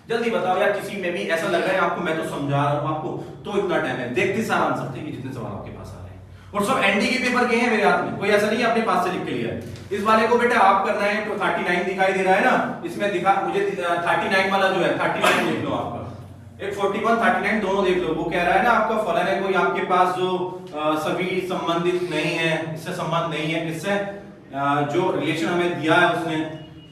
जल्दी बताओ यार। किसी में भी ऐसा लग रहा है आपको मैं तो समझा रहा हूं आपको, तो इतना टाइम है देखते सारा आंसर थे कि जितने सवाल आपके पास आ रहे हैं, और सब एनडी के पेपर के हैं मेरे हाथ में। कोई ऐसा नहीं है अपने पास से लिख के लिया है। इस वाले को बेटा आप करना है तो 39 दिखाई दे रहा है ना, इसमें दिखा मुझे 39 वाला जो है 39 देख लो आपका। एक 41 39 दोनों देख लो। वो कह रहा है ना आपका फलन है कोई आपके पास जो सभी संबंधित नहीं है, इससे संबंध नहीं है, किससे? जो रिलेशन हमें दिया है उसने,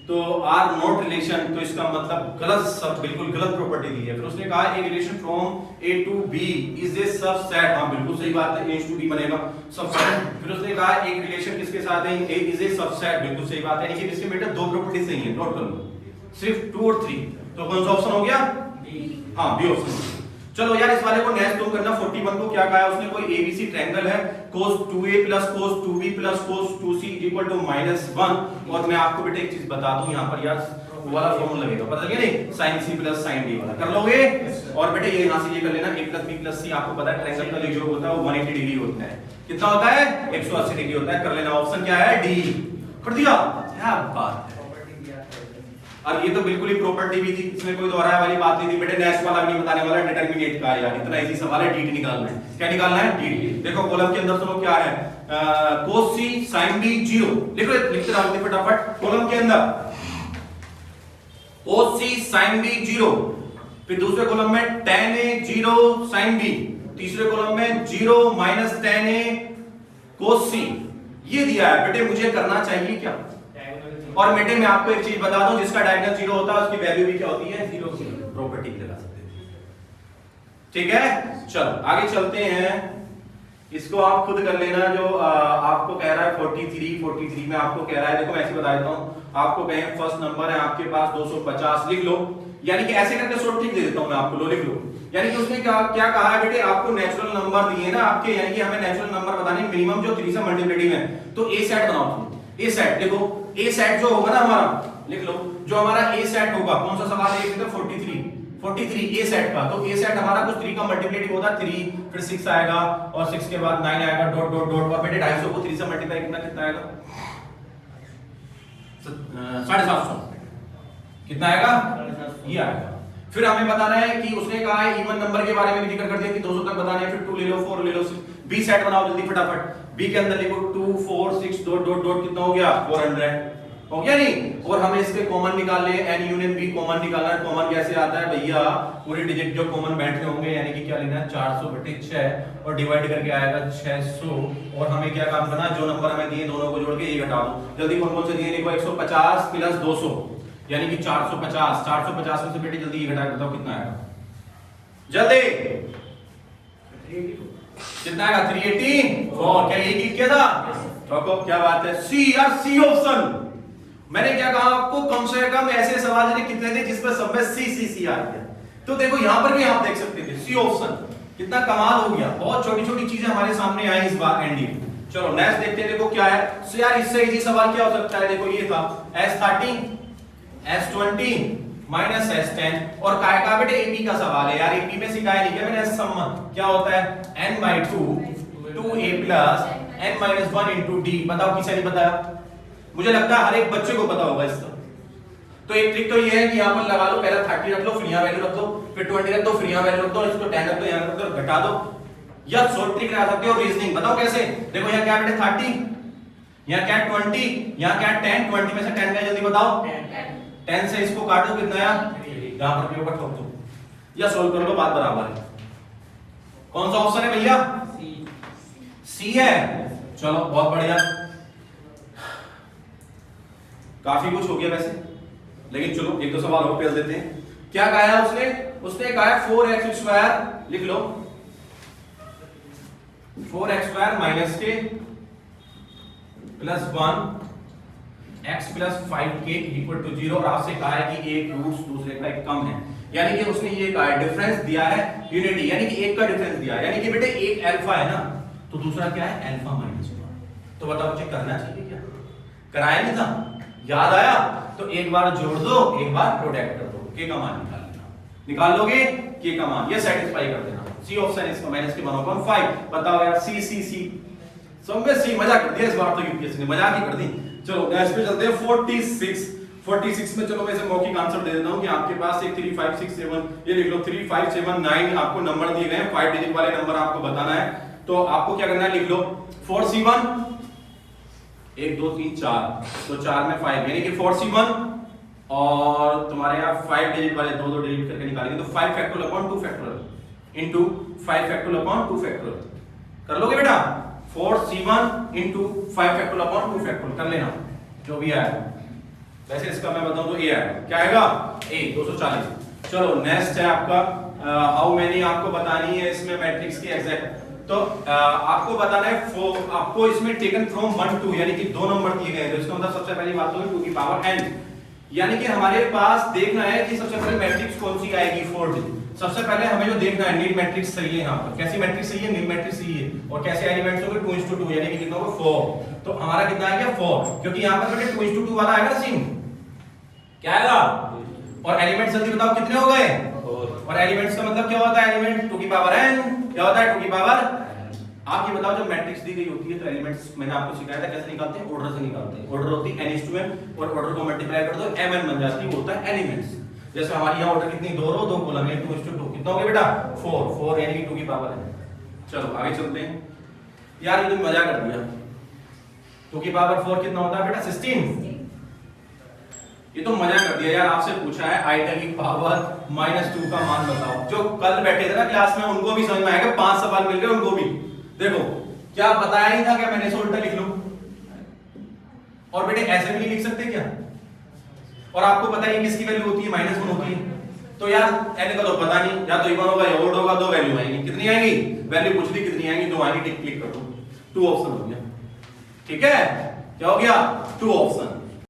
तो आर नॉट रिलेशन, तो इसका मतलब गलत, सब बिल्कुल गलत प्रॉपर्टी दी है। फिर उसने कहा A relation from A to B is A subset. हाँ बिल्कुल सही बात है, ए टू बी बनेगा सबसेट। फिर उसने कहा एक रिलेशन किसके साथ है? A is A subset. बिल्कुल सही बात है। लेकिन इसके बेटा दो प्रॉपर्टी सही है, नोट कर लो, सिर्फ 2 और 3। तो कौन सा ऑप्शन हो गया? हाँ बी ऑप्शन। चलो यार इस वाले को नेक्स्ट तुम करना। 41 को क्या कहा है उसने? कोई एबीसी ट्रायंगल है, cos 2a + cos 2b + cos 2c = -1। और मैं आपको बेटा एक चीज बता दूं यहाँ पर यार, वो वाला फॉर्मूला लगेगा, पता चल गया नहीं, sin c plus sin d वाला कर लोगे। और बेटे ये यहां से ये कर लेना, a plus b plus c, आपको पता है ट्रायंगल का जो योग होता है वो 180 डिग्री होता है। कितना होता है? 180 डिग्री होता है। कर लेना, ऑप्शन क्या है? डी। कर दिया, क्या बात है। और ये तो बिल्कुल ही प्रॉपर्टी भी थी, इसमें कोई दोहराया वाली बात नहीं थी बेटे। नेक्स्ट वाला भी नहीं बताने वाला, डिटरमिनेट का है यार, इतना इजी सवाल है, dt निकालना है। क्या निकालना है? dt। देखो कॉलम के अंदर सुनो क्या है, cos c sin b 0, लिखो, लिखते रहो फटाफट। कॉलम के अंदर cos c sin b 0, फिर दूसरे कॉलम में tan a 0 sin b, तीसरे कॉलम में 0 minus tan a cos c। ये दिया है बेटे, मुझे करना चाहिए क्या? और बेटे मैं आपको एक चीज बता दूं, जिसका डायगोनल 0 होता है उसकी वैल्यू भी क्या होती है? 0। प्रॉपर्टी लगा सकते हैं, ठीक है। चलो आगे चलते हैं, इसको आप खुद कर लेना। जो आपको कह रहा है 43 में आपको कह रहा है, देखो मैं ऐसे बता देता हूं, आपको कहें फर्स्ट नंबर है आपके पास 250, लिख लो। यानी कि ऐसे करके शॉर्ट ट्रिक दे देता हूं मैं आपको, लो लिख लो। यानी कि उसने क्या कहा है बेटे, आपको नेचुरल नंबर दिए ना आपके, यानी कि हमें नेचुरल नंबर बताने मिनिमम जो 3 से मल्टीप्लिकेटिव है, तो ए सेट बनाओ तुम। ए सेट देखो, ए सेट जो होगा ना हमारा, लिख लो, जो हमारा ए सेट होगा, कौन सा सवाल है? 43 ए सेट का। तो ए सेट हमारा कुछ 3 का मल्टीप्लिकेटिव होता है 3, फिर 6 आएगा, और 6 के बाद 9 आएगा, डॉट डॉट डॉट। और बेटे 250 को 3 से मल्टीप्लाई कितना आएगा? 750। कितना आएगा? ये आएगा। फिर हमें बताना है कि उसने कहा है इवन नंबर के बारे में भी जिक्र कर दिया कि 200 तक बताने हैं। फिर 2 ले लो, 4 ले लो, 6। बी सेट बनाओ जल्दी फटाफट। बी के अंदर लिखो 2 4 6 डॉट डॉट डॉट, कितना हो गया? 400 हो गया नहीं। और हमें इसके कॉमन निकालने, एन यूनियन बी कॉमन निकालना है। कॉमन कैसे आता है भैया? पूरी डिजिट जो कॉमन बैठे होंगे, यानी कि क्या लेना है? 400/6 और डिवाइड करके आएगा 600। और हमें क्या काम करना है? जो नंबर हमें दिए दोनों को जोड़ के ये घटा दो। जल्दी कौन कौन से दिए? लिखो 150 प्लस 200 यानी कि 450। 450 में से बेटे जल्दी ये घटा के बताओ कितना आएगा? जल्दी कितना आएगा? 384। क्या यही किया था? तो क्या बात है, सी यार, सी ऑप्शन। मैंने क्या कहा आपको, कम से कम ऐसे सवाल कितने थे जिसमें सब में सी आ गया। तो देखो यहां पर भी आप देख सकते थे सी ऑप्शन, कितना कमाल हो गया। बहुत छोटी छोटी चीजें हमारे सामने आई इस बार एनडी। चलो नेक्स्ट देखते हैं, देखो क्या है। सो यार इससे इजी सवाल क्या हो सकता है? देखो ये था S30 S20 माइनस S10, और काय का बेटे एपी का सवाल है यार। एपी में सिखाया नहीं क्या मैंने? सम क्या होता है? n/2 2a plus n-1 into d। बताओ किसे नहीं बताया? मुझे लगता है हर एक बच्चे को पता होगा इसका। तो एक ट्रिक तो ये है कि यहां पर लगा लो, पहले 30 रख लो, फिर यहां वैल्यू रख दो, फिर 20 रख दो, फिर यहां वैल्यू रख दो, इसको 10 रख दो, यहां रख दो, घटा दो। या शॉर्ट ट्रिक लगा सकते हो, रीजनिंग। बताओ कैसे? देखो यहां क्या बेटे 30, यहां क्या 20, यहां क्या 10, 20 में से 10 का जल्दी बताओ। 10 से इसको काटो, कितना आया? यहां पर ऊपर ठोक दो या सॉल्व कर लो, बात बराबर है। कौन सा ऑप्शन है भैया? सी है। चलो बहुत बढ़िया, काफी कुछ हो गया वैसे, लेकिन चलो एक दो सवाल और पेल देते हैं। क्या कहा है उसने? उसने कहा है 4x², लिख लो 4x² माइनस के plus 1 x plus 5k equal to 0। और आपसे कहा है कि एक रूट्स दूसरे का एक कम है, यानी कि उसने ये कहा है डिफरेंस दिया है यूनिटी, यानी कि एक का डिफरेंस दिया है, यानी कि बेटे एक अल्फा है ना, तो दूसरा क्या है? Alpha minus 1। तो बताओ मुझे करना चाहिए क्या? कराया नहीं था? याद आया? तो एक बार जोड़ दो, एक बार प्रोडक्ट कर दो, के का मान निकाल लेना। निकाल लोगे के का मान, ये सेटिस्फाई कर देना। सी ऑप्शन इसका माइनस के 1/5। बताओ यार, सी सी सी सब में सी। मजा कर दिया इस बार तो यूपीएससी ने, मजाक ही कर दी। चलो नेक्स्ट पे चलते हैं 46 में। चलो मैं इसे मौखिक आंसर दे देता हूं कि आपके पास एक 3 5 6 7, ये लिख लो 3 5 7 9 आपको नंबर दिए गए हैं, 5 डिजिट वाले नंबर आपको बताना है। तो आपको क्या करना है? लिख लो 4C1 1 2 3 4, तो 4 में 5 यानी कि 4C1, और तुम्हारे यहाँ 5 डिजिट वाले 2 डिजिट करके निकालेंगे तो 5 factorial upon 2 factorial into 5 factorial upon 2 factorial. कर लोगे बेटा? 4C1 into 5 factorial upon 2 factorial कर लेना, जो भी आएगा। वैसे इसका मैं बताऊं तो ए आएगा। क्या आएगा? ए 240। चलो नेक्स्ट है आपका हाउ मेनी, आपको बतानी है इसमें मैट्रिक्स की एग्जैक्ट। तो आपको बताना है आपको इसमें टेकन फ्रॉम 1 2, यानी कि 2 नंबर दिए गए हैं, तो इसका मतलब सबसे पहली बात तो 2 की पावर n, यानी कि हमारे पास देखना है कि सबसे पहले मैट्रिक्स कौन सी आएगी 4 डिजिट। सबसे पहले हमें जो देखना है नील मैट्रिक्स सही है। यहाँ पर कैसी मैट्रिक्स सही है? नील मैट्रिक्स सही है। और कैसे एलिमेंट्स होंगे? 2:2, यानी कि कितना होगा? 4। तो हमारा कितना आ गया? 4, क्योंकि यहाँ पर बेटे 2:2 वाला आएगा ना सीन। क्या आएगा? और एलिमेंट्स जल्दी बताओ कितने हो गए? 4 और एलिमेंट्स का मतलब क्या होता है? एलिमेंट 2 की पावर n, क्या होता है 2 की पावर? आप ये बताओ, जब मैट्रिक्स दी गई होती है तो एलिमेंट्स मैंने आपको सिखाया था कैसे निकालते हैं, ऑर्डर से निकालते हैं। ऑर्डर होती है n/m और ऑर्डर को मल्टीप्लाई कर दो mn बन जाती है, वो होता है एलिमेंट्स। जैसे हमारी यहाँ ऑर्डर कितनी 2 रो 2 कॉलम है, 2:2 कितना हो गया बेटा? 4 यानी कि 2 की पावर है। चलो आगे चलते हैं। यार ये तो मजा कर दिया। 2 की पावर 4 कितना होता है बेटा? 16। ये तो मजा कर दिया यार। आपसे पूछा है i की पावर -2 का मान बताओ। जो कल बैठे थे ना क्लास में उनको भी समझ में आएगा, 5 सवाल मिल गए उनको भी। देखो क्या बताया नहीं था क्या मैंने, इसे उल्टा लिख लूं। और बेटे ऐसे भी नहीं लिख सकते क्या? और आपको पता है किसकी वैल्यू होती है? -1 होती है। तो यार n का तो पता नहीं, या तो इवन होगा या ओड होगा, 2 वैल्यू आएंगी। कितनी आएंगी? वैल्यू पूछ ली कितनी आएंगी? 2 आएंगी। टिक क्लिक कर दो, 2 ऑप्शन हो गया। ठीक है, क्या हो गया? 2 ऑप्शन।